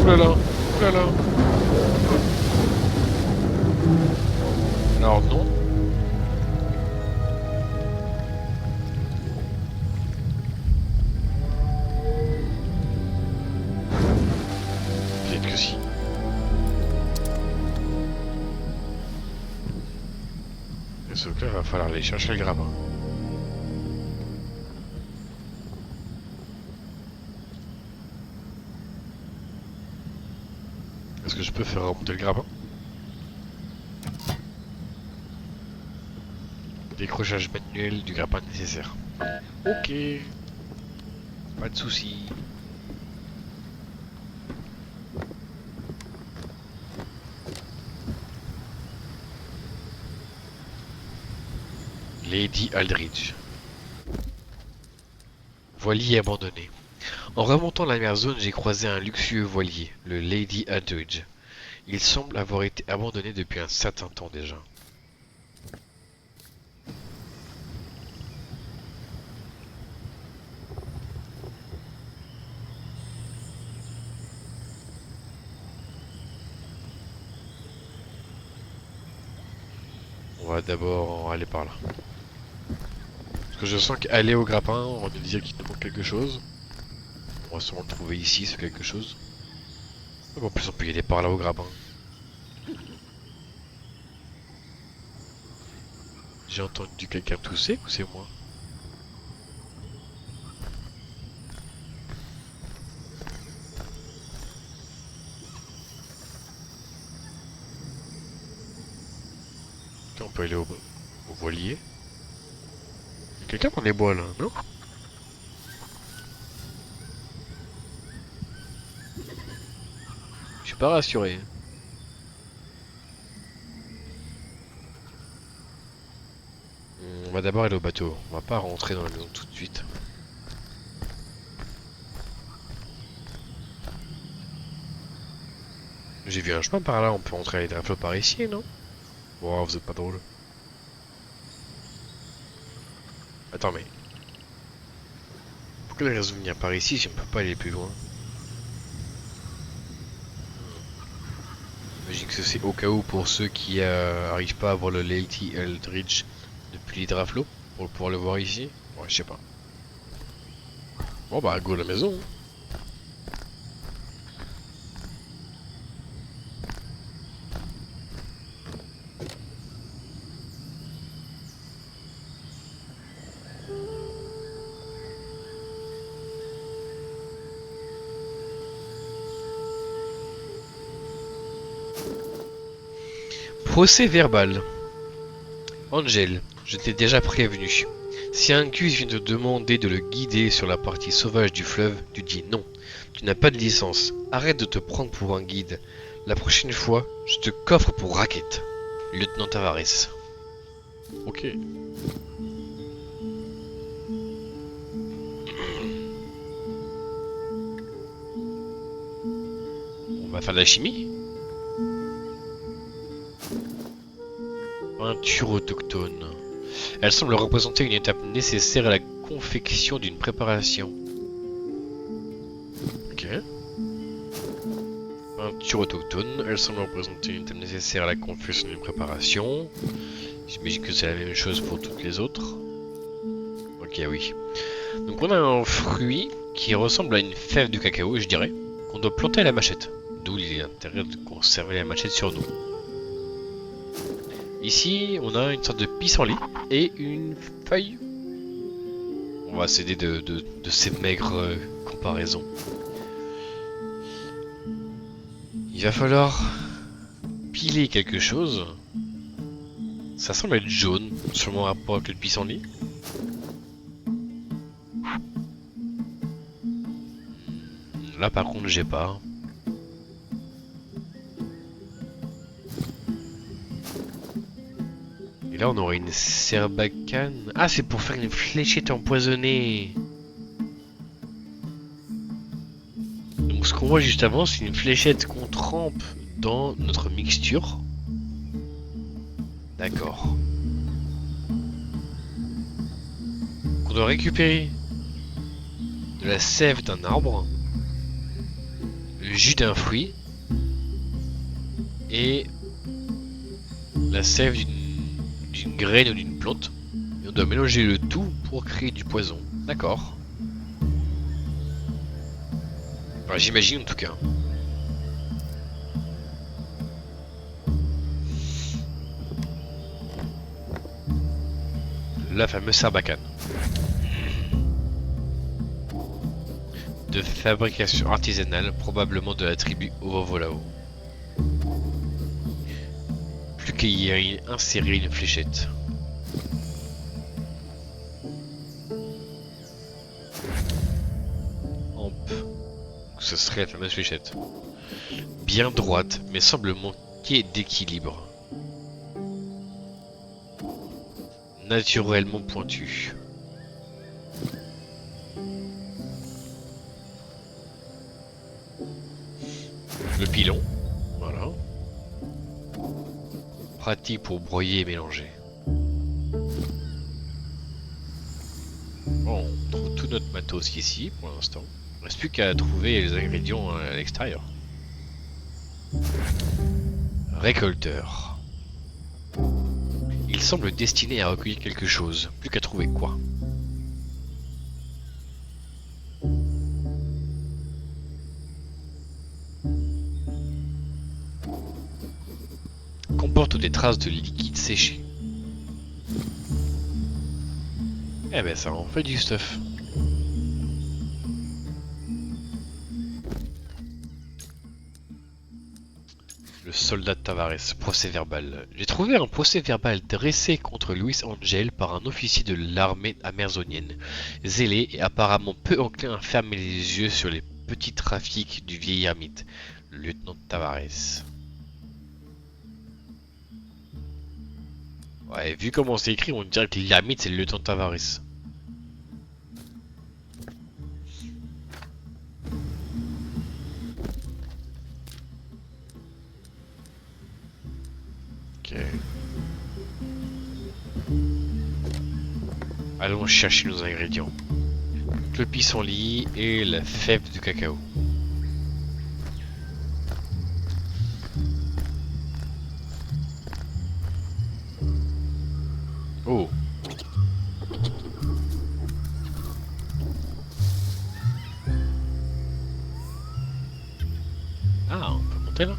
Oulala, oulala. Alors non. Peut-être que si. Et sauf que là, il va falloir aller chercher le grappin. Est-ce que je peux faire remonter le grappin? Décrochage manuel du grappin nécessaire. Ok. Pas de soucis. Lady Aldridge. Voilier abandonné. En remontant la mer zone, j'ai croisé un luxueux voilier, le Lady Aldridge. Il semble avoir été abandonné depuis un certain temps déjà. On va d'abord aller par là. Parce que je sens qu'aller au grappin, on va me dire qu'il nous manque quelque chose. On va sûrement le trouver ici, ce quelque chose. En plus, on peut y aller par là au grappin. J'ai entendu quelqu'un tousser ou c'est moi? On peut aller au voilier. Il y a quelqu'un dans les bois là, non? Je suis pas rassuré. On va d'abord aller au bateau. On va pas rentrer dans la maison tout de suite. J'ai vu un chemin par là, on peut rentrer à l'hydraflow par ici, non? Wow, vous êtes pas drôle. Attends, mais... Pourquoi il reste venir par ici si on peut pas aller plus loin? J'imagine que c'est au cas où pour ceux qui arrivent pas à voir le Lady Eldridge depuis l'hydraflow, pour pouvoir le voir ici. Ouais, je sais pas. Bon bah, go à la maison. Procès verbal. Angel, je t'ai déjà prévenu. Si un Gus vient te demander de le guider sur la partie sauvage du fleuve, tu dis non. Tu n'as pas de licence. Arrête de te prendre pour un guide. La prochaine fois, je te coffre pour raquette. Lieutenant Tavares. Ok. On va faire de la chimie. Peinture autochtone. Elle semble représenter une étape nécessaire à la confection d'une préparation. Ok. Peinture autochtone. Elle semble représenter une étape nécessaire à la confection d'une préparation. J'imagine que c'est la même chose pour toutes les autres. Ok, oui. Donc on a un fruit qui ressemble à une fève de cacao, je dirais, qu'on doit planter à la machette. D'où l'intérêt de conserver la machette sur nous. Ici, on a une sorte de pissenlit et une feuille. On va s'aider de ces maigres comparaisons. Il va falloir piler quelque chose. Ça semble être jaune, sûrement en rapport avec le pissenlit. Là par contre j'ai pas. Et là on aurait une serbacane. Ah, c'est pour faire une fléchette empoisonnée. Donc ce qu'on voit juste avant, c'est une fléchette qu'on trempe dans notre mixture. D'accord. Qu'on doit récupérer de la sève d'un arbre, le jus d'un fruit et la sève d'une graine ou d'une plante. Et on doit mélanger le tout pour créer du poison. D'accord. Enfin, j'imagine en tout cas. La fameuse sarbacane. De fabrication artisanale, probablement de la tribu Ovovolao. Plus qu'à y insérer une fléchette. Amp. Ce serait la fameuse fléchette. Bien droite, mais semble manquer d'équilibre. Naturellement pointue. Le pilon, voilà. Pratique pour broyer et mélanger. Bon, on trouve tout notre matos ici pour l'instant. Il ne reste plus qu'à trouver les ingrédients à l'extérieur. Récolteur. Il semble destiné à recueillir quelque chose. Plus qu'à trouver quoi. Comporte des traces de liquide séché. Eh ben ça en fait du stuff. Le soldat de Tavares, procès verbal. J'ai trouvé un procès verbal dressé contre Luis Angel par un officier de l'armée amazonienne, zélé et apparemment peu enclin à fermer les yeux sur les petits trafics du vieil ermite, le lieutenant Tavares. Ouais, vu comment c'est écrit, on dirait que l'ermite c'est le lieutenant Tavares. Ok. Allons chercher nos ingrédients. Le pissenlit et la fève de cacao. Oh. Ah, on peut monter là?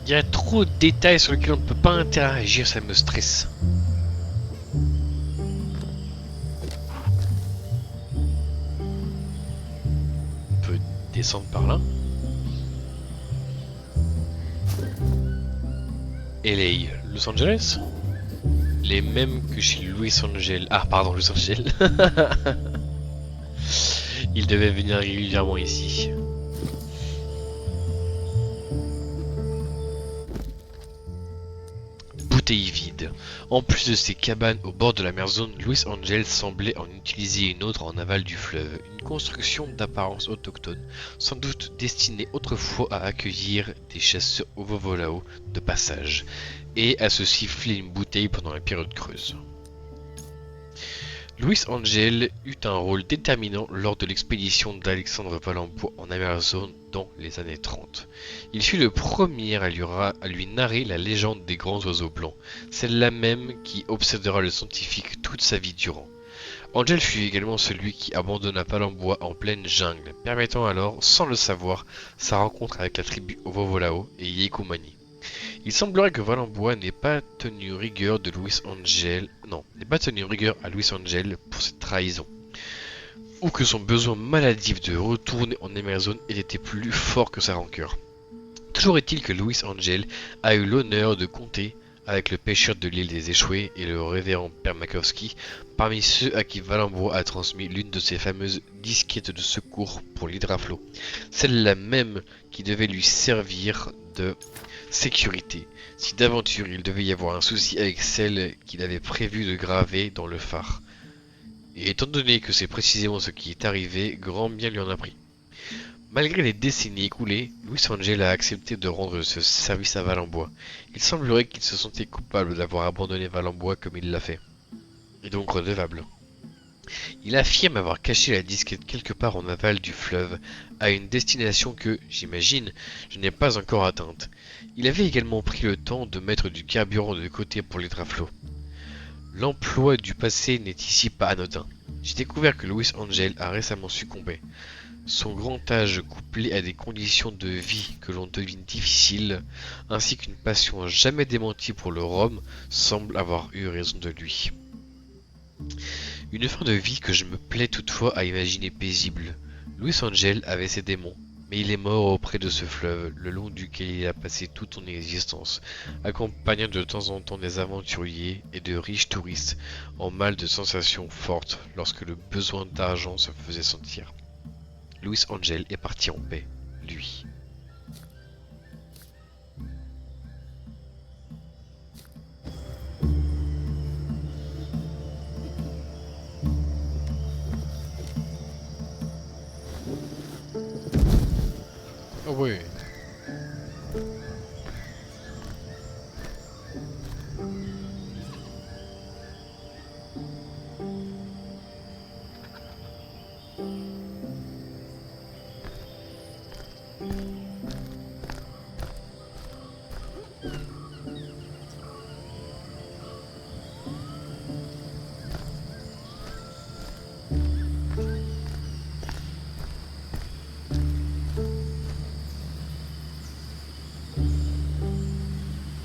Il y a trop de détails sur lesquels on ne peut pas interagir, ça me stresse. On peut descendre par là. LA, Los Angeles? Les mêmes que chez Louis Angel. Ah, pardon, Los Angeles. Il devait venir régulièrement ici. Bouteille vide. En plus de ces cabanes au bord de la mer Zone, Louis Angel semblait en utiliser une autre en aval du fleuve. Une construction d'apparence autochtone, sans doute destinée autrefois à accueillir des chasseurs ovovolao de passage, et à se siffler une bouteille pendant la période creuse. Louis Angel eut un rôle déterminant lors de l'expédition d'Alexandre Valambois en Amazone dans les années 30. Il fut le premier à lui narrer la légende des grands oiseaux blancs, celle-là même qui obsédera le scientifique toute sa vie durant. Angel fut également celui qui abandonna Valambois en pleine jungle, permettant alors, sans le savoir, sa rencontre avec la tribu Ovovolao et Yekumani. Il semblerait que Valambois n'ait pas tenu rigueur à Louis Angel pour cette trahison, ou que son besoin maladif de retourner en Amazone ait été plus fort que sa rancœur. Toujours est-il que Louis Angel a eu l'honneur de compter avec le pêcheur de l'île des Échoués et le révérend Père Makowski, parmi ceux à qui Valambois a transmis l'une de ses fameuses disquettes de secours pour l'hydraflo, celle-là même qui devait lui servir de sécurité, si d'aventure il devait y avoir un souci avec celle qu'il avait prévu de graver dans le phare. Et étant donné que c'est précisément ce qui est arrivé, grand bien lui en a pris. Malgré les décennies écoulées, Louis Angel a accepté de rendre ce service à Valambois. Il semblerait qu'il se sentait coupable d'avoir abandonné Valambois comme il l'a fait, et donc redevable. Il affirme avoir caché la disquette quelque part en aval du fleuve, à une destination que, j'imagine, je n'ai pas encore atteinte. Il avait également pris le temps de mettre du carburant de côté pour l'hydraflo. L'emploi du passé n'est ici pas anodin. J'ai découvert que Louis Angel a récemment succombé. Son grand âge couplé à des conditions de vie que l'on devine difficiles, ainsi qu'une passion jamais démentie pour le rhum, semble avoir eu raison de lui. Une fin de vie que je me plais toutefois à imaginer paisible. Louis Angel avait ses démons, mais il est mort auprès de ce fleuve, le long duquel il a passé toute son existence, accompagnant de temps en temps des aventuriers et de riches touristes, en mal de sensations fortes lorsque le besoin d'argent se faisait sentir. Louis Angel est parti en paix, lui. Ah ouais.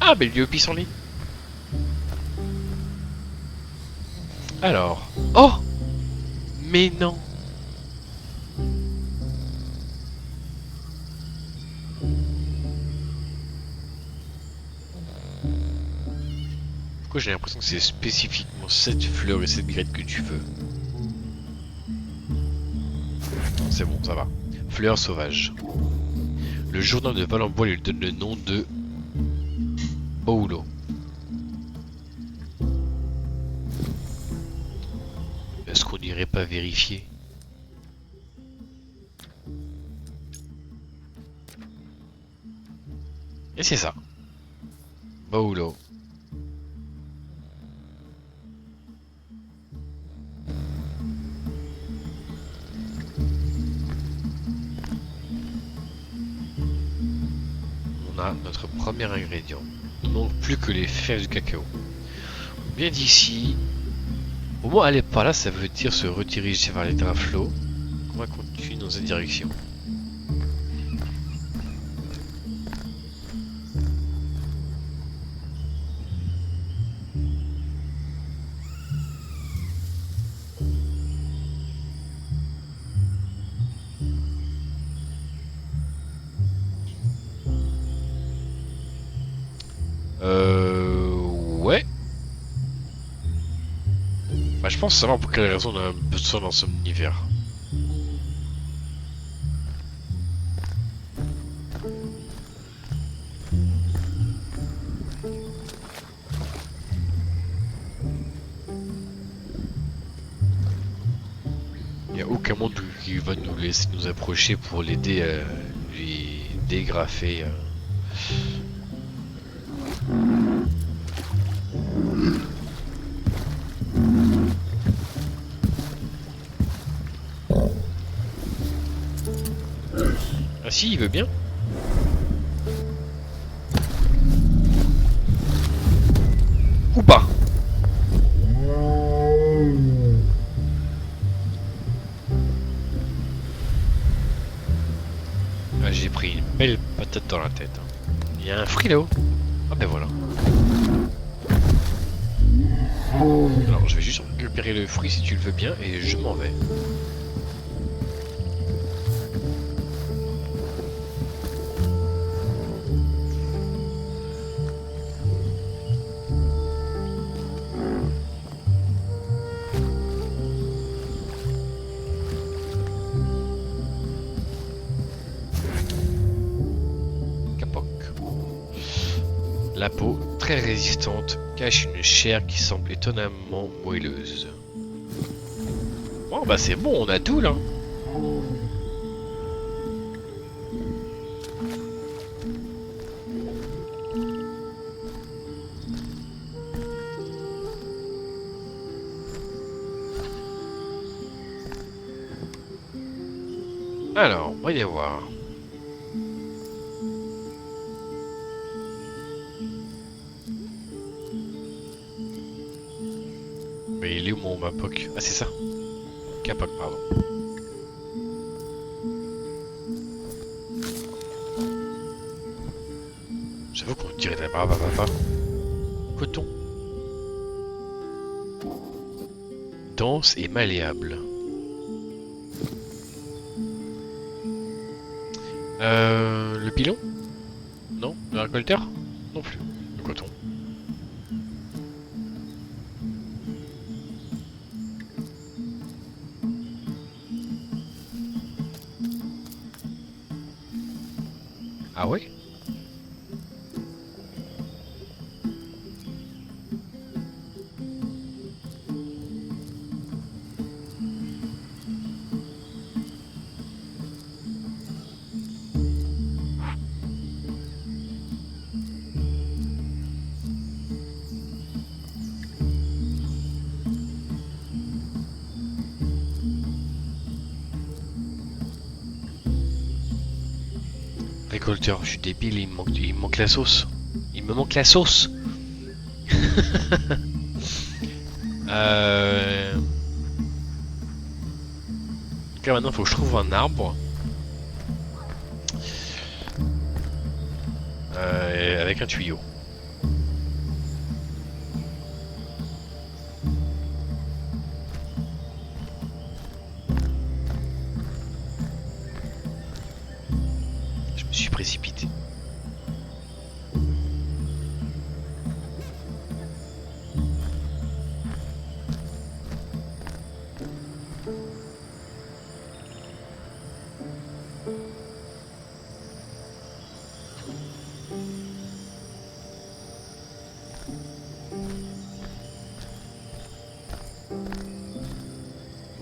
Ah, bel lieu pissenlit. Alors. Oh! Mais non! Pourquoi j'ai l'impression que c'est spécifiquement cette fleur et cette graine que tu veux? C'est bon, ça va. Fleur sauvage. Le journal de Valenbois lui donne le nom de Paulo. Est-ce qu'on n'irait pas vérifier? Et c'est ça. Paulo. On a notre premier ingrédient. Il ne manque plus que les fèves du cacao. Bien d'ici. Au moins aller par là, ça veut dire se rediriger vers les draflots. On va continuer dans cette direction. Ouais. Bah, je pense savoir pour quelle raison on a besoin dans ce univers. Il n'y a aucun monde qui va nous laisser nous approcher pour l'aider à lui dégrafer. Ah si, il veut bien. Ou pas. Ah, j'ai pris une belle patate dans la tête. Il y a un fruit là-haut. Ah ben voilà. Alors je vais juste récupérer le fruit si tu le veux bien et je m'en vais. La peau, très résistante, cache une chair qui semble étonnamment moelleuse. Bon bah c'est bon, on a tout là. Alors, voyons voir. Mais il est où mon Mapoc? Ah c'est ça. Capoc, pardon. J'avoue qu'on dirait de la barbe à papa. Coton. Dense et malléable. Le pilon? Non? Le récolteur? Non plus. Le coton. Ah ouais? Récolteur, je suis débile, il me manque la sauce. Il me manque la sauce. Ok, maintenant il faut que je trouve un arbre. Avec un tuyau. Je me suis précipité.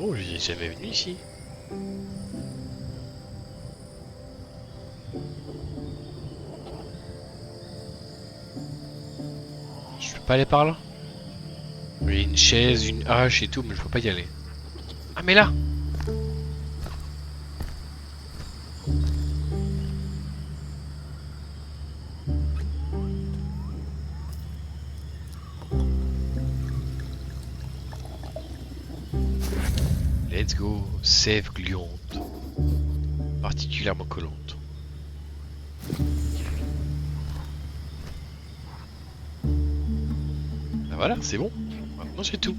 Oh, j'y ai jamais venu ici. Je peux pas aller par là? Il y a une chaise, une hache et tout, mais je peux pas y aller. Ah, mais là! Let's go, sève gluante. Particulièrement collante. Ah voilà, c'est bon. Maintenant j'ai tout.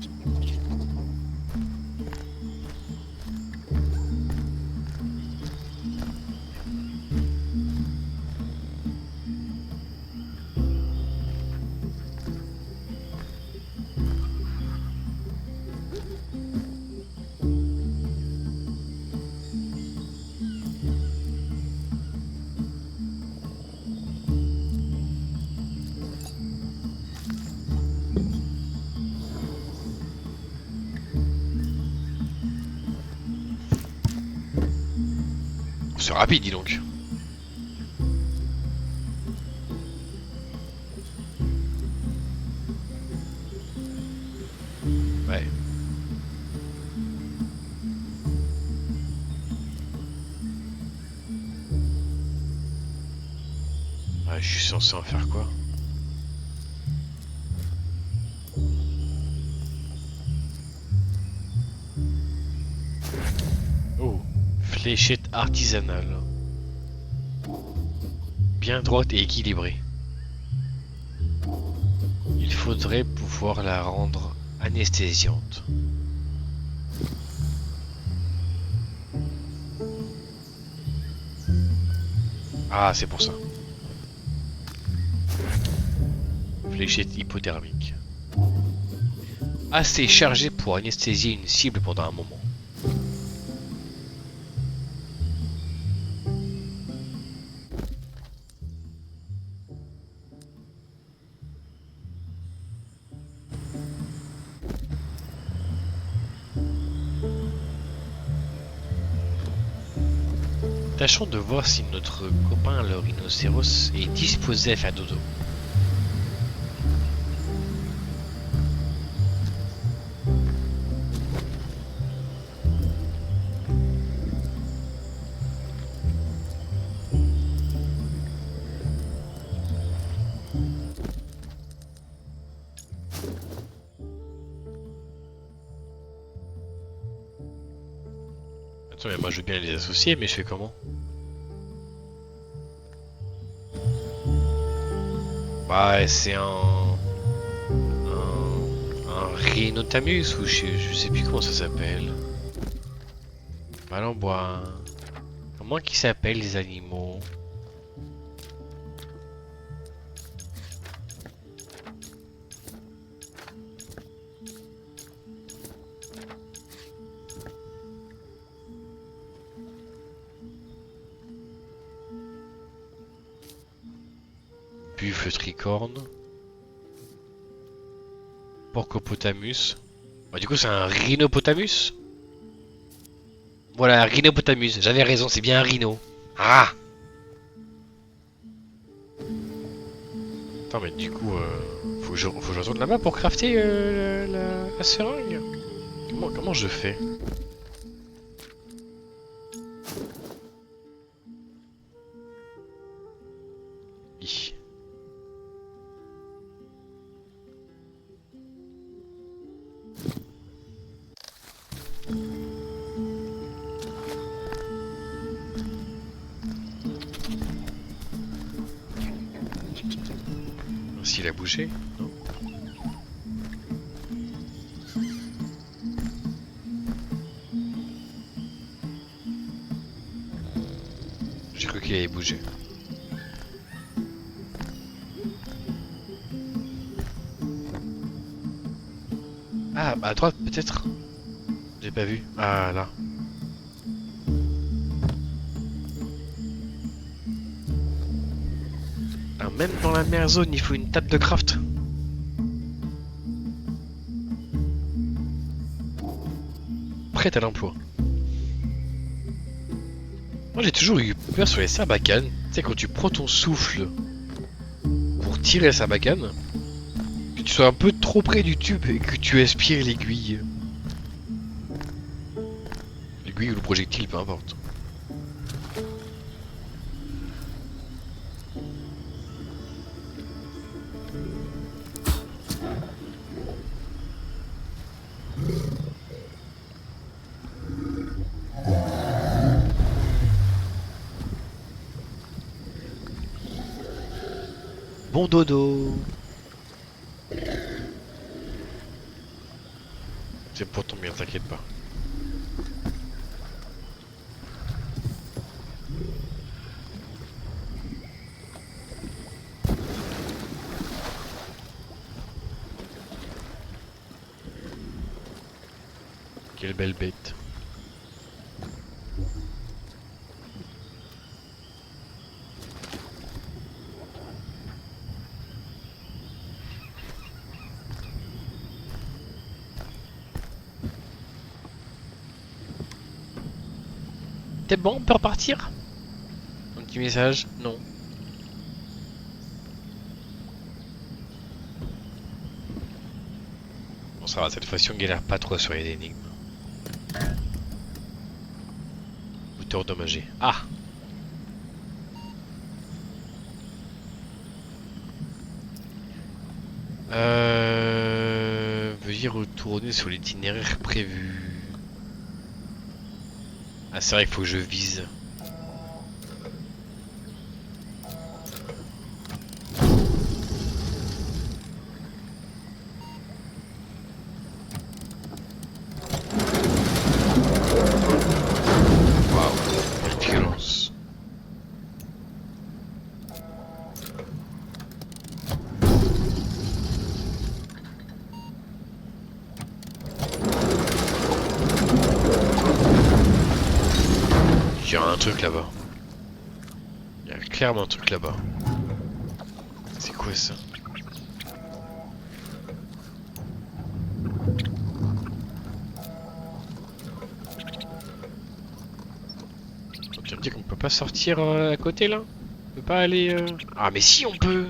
C'est rapide, dis donc. Ouais. Ouais, je suis censé en faire quoi? Oh, fléchette artisanale. Bien droite et équilibrée. Il faudrait pouvoir la rendre anesthésiante. Ah, c'est pour ça. Fléchette hypodermique. Assez chargée pour anesthésier une cible pendant un moment. Tâchons de voir si notre copain le rhinocéros est disposé à faire dodo. Attends, mais moi je veux bien les associer, mais je fais comment? Bah, c'est un rhinotamus ou je sais plus comment ça s'appelle. Balle en bois. Comment qu'ils s'appellent les animaux? Buffle tricorne. Porcopotamus. Bah, du coup, c'est un rhinopotamus. Voilà, un rhinopotamus. J'avais raison, c'est bien un rhino. Ah! Attends, mais du coup, faut que je retourne là-bas pour crafter la seringue. Comment je fais? Hi. S'il a bougé, non? J'ai cru qu'il avait bougé. Ah, bah à droite peut-être? J'ai pas vu. Ah là. Ah, même dans la mer zone, il faut une table de craft. prête à l'emploi. Moi j'ai toujours eu peur sur les sarbacanes. Tu sais, quand tu prends ton souffle pour tirer la sarbacane, que tu sois un peu trop près du tube et que tu aspires l'aiguille. L'aiguille ou le projectile, peu importe. Bon dodo. C'est pour ton bien, t'inquiète pas. Quelle belle bête. T'es bon, on peut repartir? Un petit message? Non. Bon, ça va, cette fois-ci on galère pas trop sur les énigmes. Bouton endommagé. Ah! Veuillez retourner sur l'itinéraire prévu. Ah, c'est vrai qu'il faut que je vise. Waouh, quelle violence. Il y a un truc là-bas. Il y a clairement un truc là-bas. C'est quoi ça? Tu vas me dire qu'on peut pas sortir à côté là? On peut pas aller... Ah mais si on peut!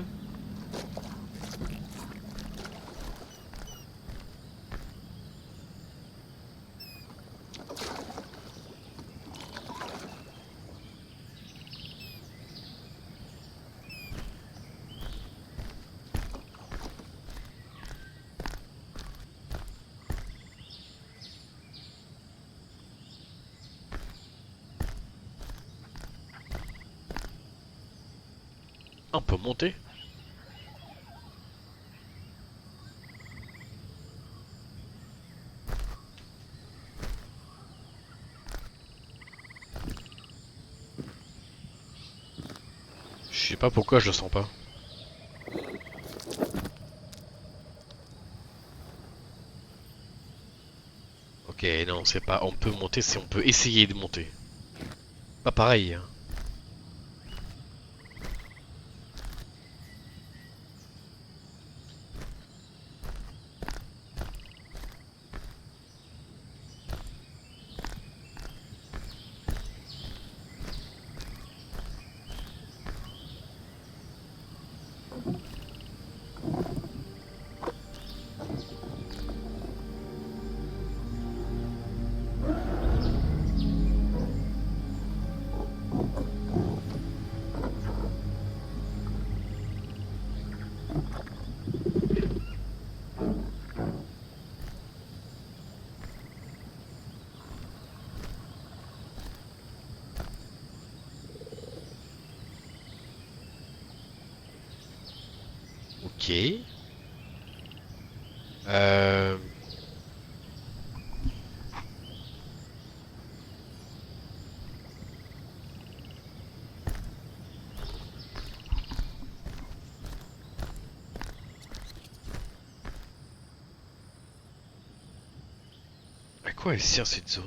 On peut monter? Je sais pas pourquoi je le sens pas. Ok, non, c'est pas on peut monter, c'est on peut essayer de monter. Pas pareil, hein. Ok. Euh... À quoi elle sert cette zone?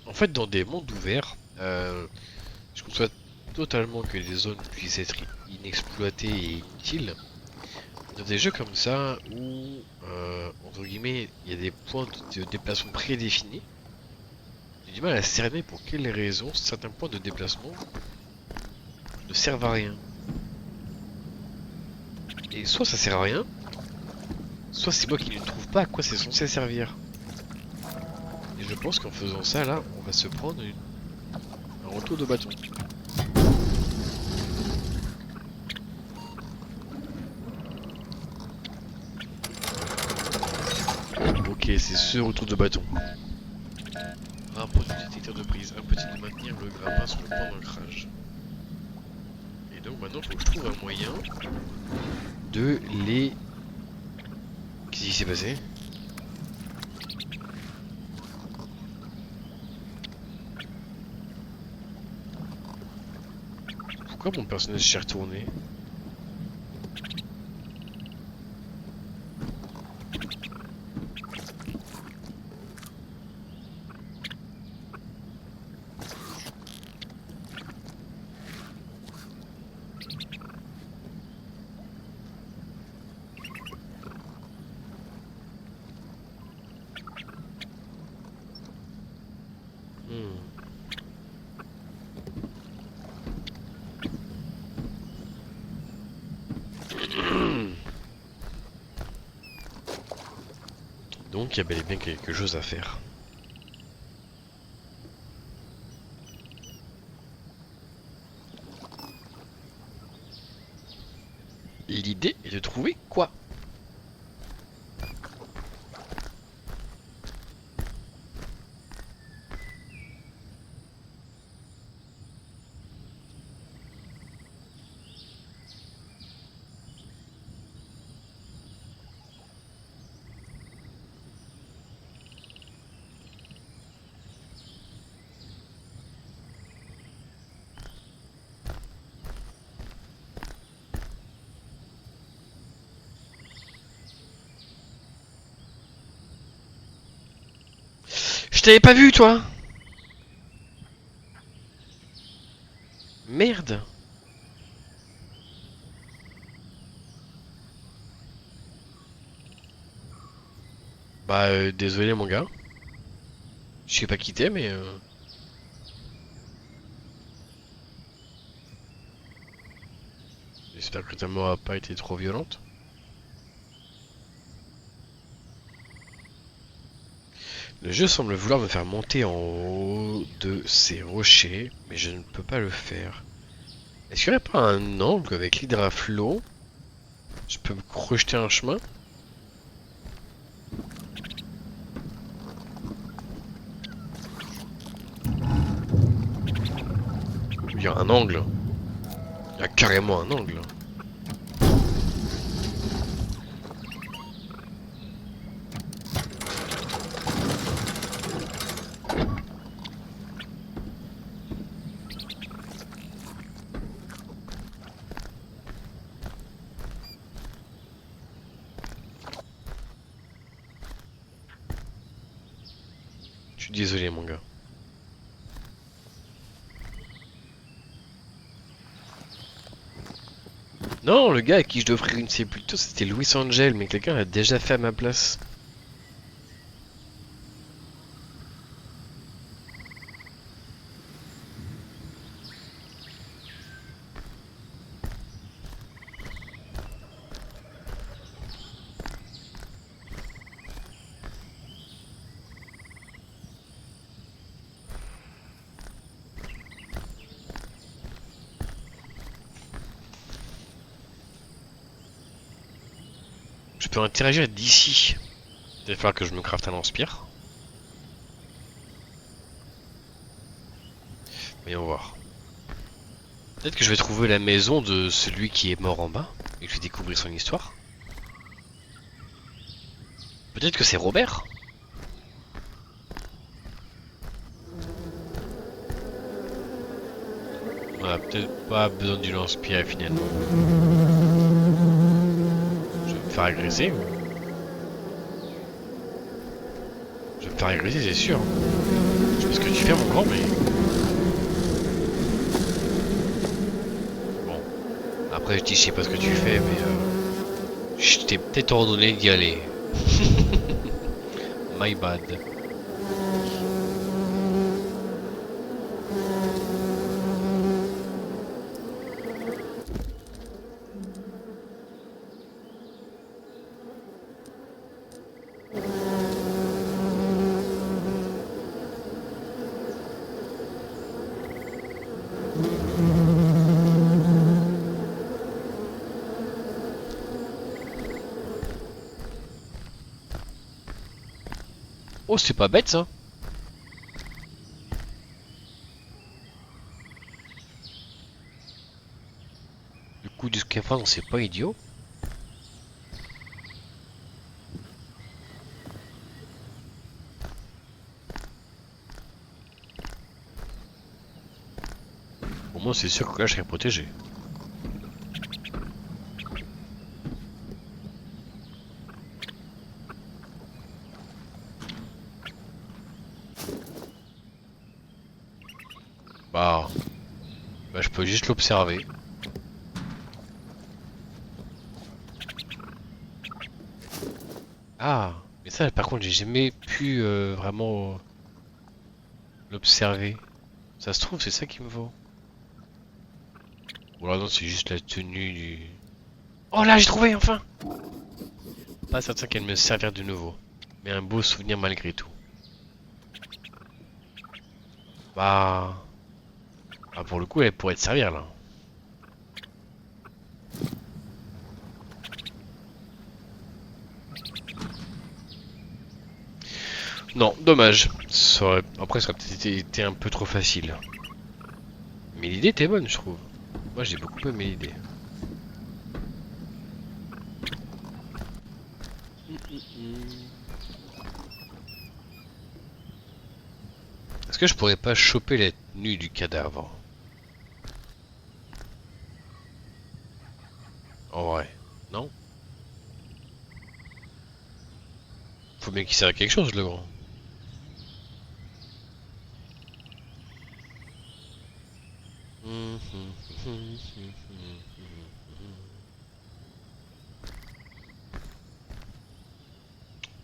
En fait, dans des mondes ouverts, je conçois totalement que les zones puissent être inexploitées et inutiles. Dans des jeux comme ça où, entre guillemets, il y a des points de déplacement prédéfinis, j'ai du mal à cerner pour quelles raisons certains points de déplacement ne servent à rien. Et soit ça sert à rien, soit c'est moi qui ne trouve pas à quoi c'est censé servir. Et je pense qu'en faisant ça, là, on va se prendre un retour de bâton. Ok, c'est ce retour de bâton. Rapport du détecteur de prise, impossible de maintenir le grappin sur le point d'ancrage. Et donc maintenant, il faut que je trouve un moyen de les... Qu'est-ce qui s'est passé? Pourquoi mon personnage s'est retourné? Donc il y a bel et bien quelque chose à faire. L'idée est de trouver quoi? Je t'avais pas vu, toi! Merde! Bah, désolé, mon gars. Je sais pas qui t'es, mais... J'espère que ta mort a pas été trop violente. Le jeu semble vouloir me faire monter en haut de ces rochers, mais je ne peux pas le faire. Est-ce qu'il n'y aurait pas un angle avec l'hydraflow? Je peux me crocheter un chemin? Il y a un angle. Il y a carrément un angle. Je suis désolé, mon gars. Non, le gars à qui je devrais offrir une sépulture, c'était Louis Angel, mais quelqu'un l'a déjà fait à ma place. Je peux interagir d'ici. Il va falloir que je me crafte un lance-pierre. Voyons voir. Peut-être que je vais trouver la maison de celui qui est mort en bas et que je vais découvrir son histoire. Peut-être que c'est Robert. On a peut-être pas besoin du lance-pierre finalement. Je vais me faire agresser. Je vais me faire agresser, c'est sûr. Je sais pas ce que tu fais, mon grand, mais... Après, je dis, je sais pas ce que tu fais, mais je t'ai peut-être ordonné d'y aller. My bad. Oh, c'est pas bête ça. Le coup du scaphandre, c'est pas idiot. Au moins, c'est sûr que là, je serai protégé. Bah, je peux juste l'observer. Ah, mais ça, par contre, j'ai jamais pu vraiment l'observer. Ça se trouve, c'est ça qu'il me faut. Ou alors non, c'est juste la tenue du... Oh là, j'ai trouvé, enfin! Pas certain qu'elle me servir de nouveau. Mais un beau souvenir malgré tout. Bah... pour le coup, elle pourrait te servir, là. Non, dommage. Après, ça aurait peut-être été un peu trop facile. Mais l'idée était bonne, je trouve. Moi, j'ai beaucoup aimé l'idée. Est-ce que je pourrais pas choper la tenue du cadavre? En vrai, non? Faut bien qu'il serve à quelque chose, le grand.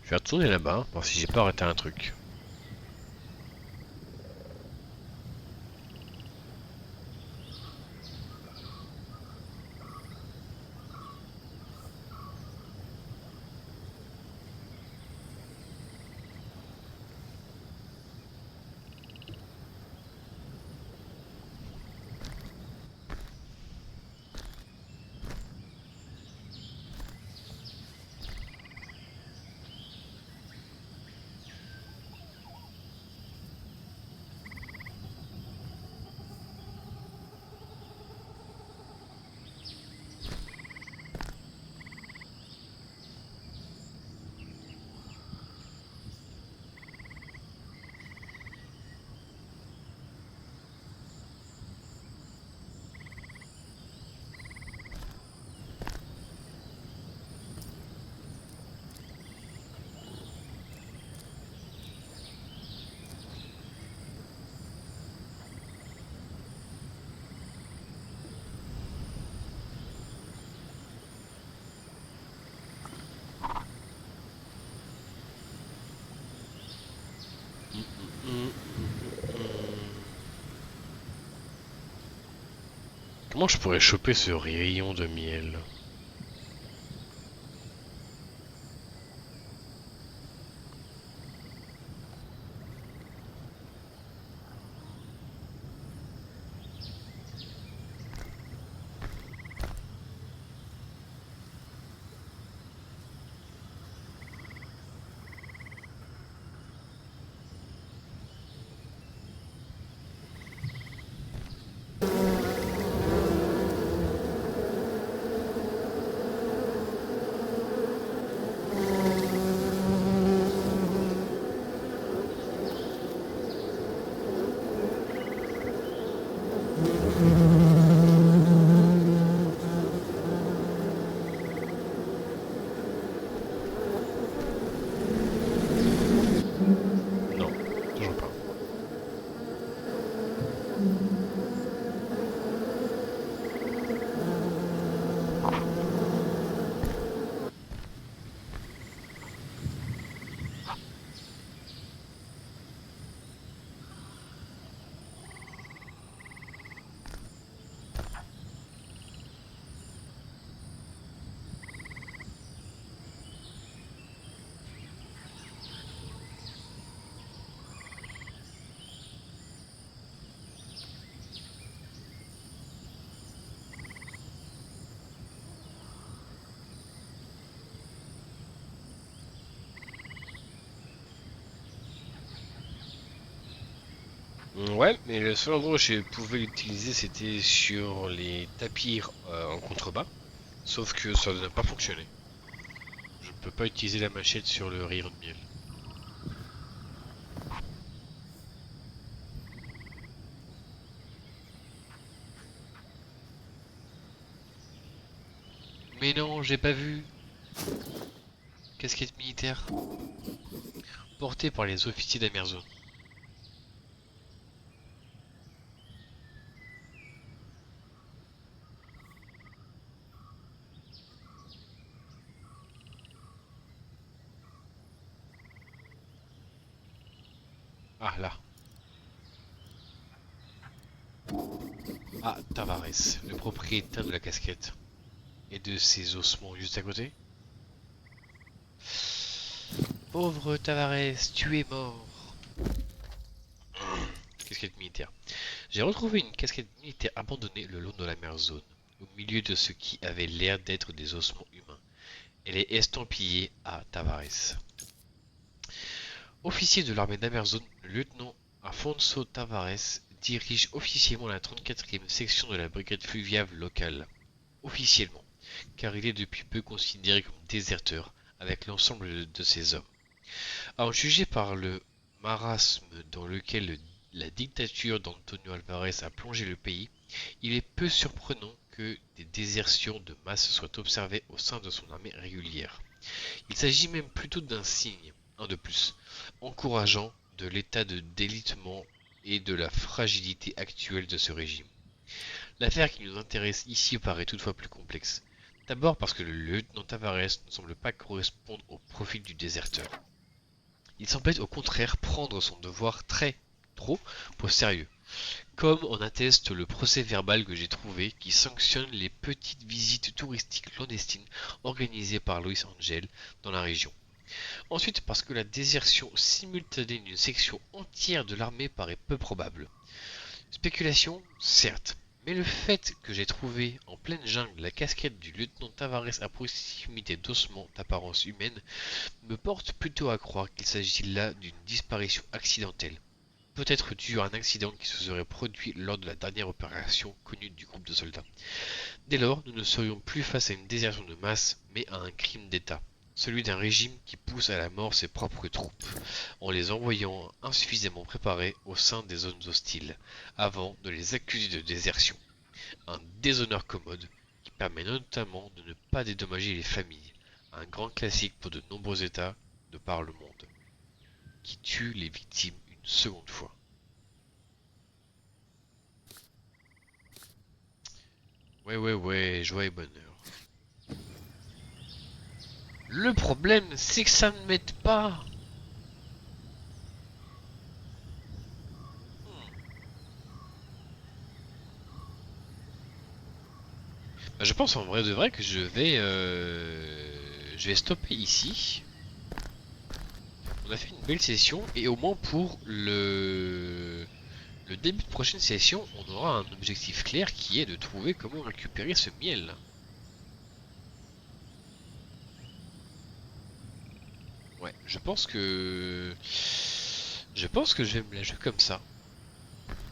Je vais retourner là-bas, voir si j'ai pas arrêté un truc. Comment je pourrais choper ce rayon de miel? Ouais, mais le seul endroit où je pouvais l'utiliser, c'était sur les tapis en contrebas. Sauf que ça n'a pas fonctionné. Je ne peux pas utiliser la machette sur le rayon de miel. Mais non, j'ai pas vu. Casquette militaire. Portée par les officiers d'Amerzone. Ah là. Ah, Tavares, le propriétaire de la casquette. Et de ses ossements juste à côté. Pauvre Tavares, tu es mort. Casquette militaire. J'ai retrouvé une casquette militaire abandonnée le long de la mer Zone, au milieu de ce qui avait l'air d'être des ossements humains. Elle est estampillée à Tavares. Officier de l'armée d'Amerzone, le lieutenant Afonso Tavares dirige officiellement la 34e section de la brigade fluviale locale. Officiellement, car il est depuis peu considéré comme déserteur avec l'ensemble de ses hommes. À en juger par le marasme dans lequel la dictature d'Antonio Alvarez a plongé le pays, il est peu surprenant que des désertions de masse soient observées au sein de son armée régulière. Il s'agit même plutôt d'un signe, un de plus, encourageant de l'état de délitement et de la fragilité actuelle de ce régime. L'affaire qui nous intéresse ici paraît toutefois plus complexe. D'abord parce que le lieutenant Tavares ne semble pas correspondre au profil du déserteur. Il semblait au contraire prendre son devoir trop au sérieux, comme en atteste le procès-verbal que j'ai trouvé qui sanctionne les petites visites touristiques clandestines organisées par Luis Angel dans la région. Ensuite parce que la désertion simultanée d'une section entière de l'armée paraît peu probable. Spéculation, certes, mais le fait que j'ai trouvé en pleine jungle la casquette du lieutenant Tavares à proximité d'ossements d'apparence humaine me porte plutôt à croire qu'il s'agit là d'une disparition accidentelle, peut-être due à un accident qui se serait produit lors de la dernière opération connue du groupe de soldats. Dès lors, nous ne serions plus face à une désertion de masse, mais à un crime d'État, celui d'un régime qui pousse à la mort ses propres troupes, en les envoyant insuffisamment préparées au sein des zones hostiles, avant de les accuser de désertion. Un déshonneur commode qui permet notamment de ne pas dédommager les familles, un grand classique pour de nombreux États de par le monde, qui tue les victimes une seconde fois. Ouais, joie et bonheur. Le problème, c'est que ça ne m'aide pas. Bah, je pense en vrai de vrai que je vais stopper ici. On a fait une belle session et au moins pour le début de prochaine session, on aura un objectif clair qui est de trouver comment récupérer ce miel. Ouais, je pense que je vais me la jouer comme ça.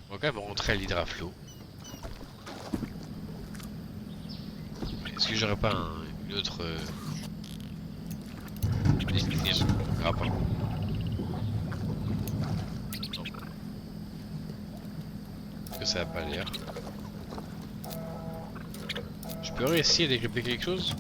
On va quand même rentrer à l'hydraflow. Est-ce que j'aurais pas une autre destination? On verra pas. Non. Est-ce que ça a pas l'air? Je peux essayer de développer quelque chose?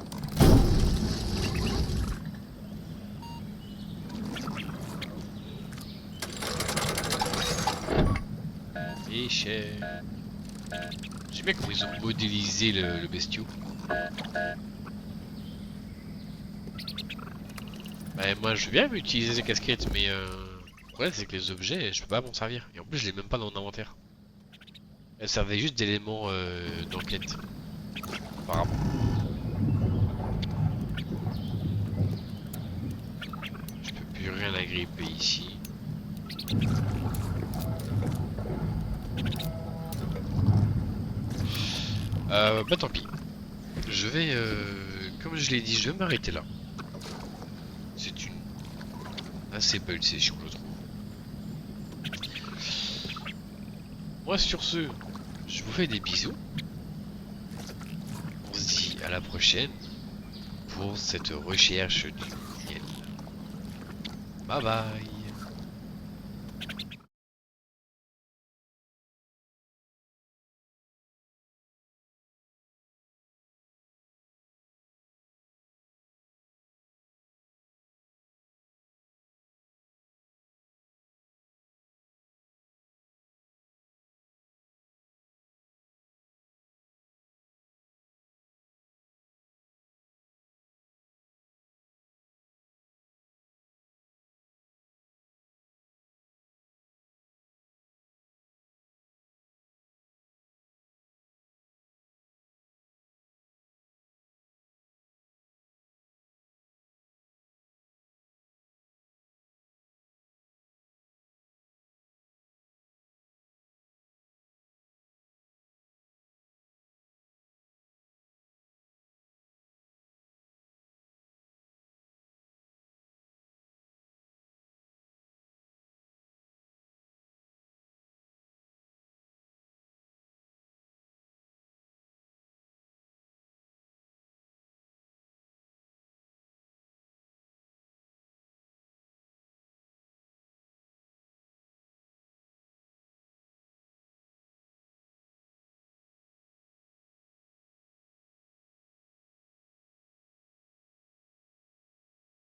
Échec. J'aime bien comment ils ont modélisé le bestiau. Bah, moi je veux bien utiliser ces casquettes, mais ouais, c'est que les objets, je peux pas m'en servir. Et en plus, je l'ai même pas dans mon inventaire. Elles servaient juste d'éléments d'enquête. Apparemment. Je peux plus rien agripper ici. Bah tant pis. Je vais, comme je l'ai dit, je vais m'arrêter là. C'est une assez belle session, je trouve. Moi sur ce, je vous fais des bisous. On se dit à la prochaine pour cette recherche du miel. Bye bye.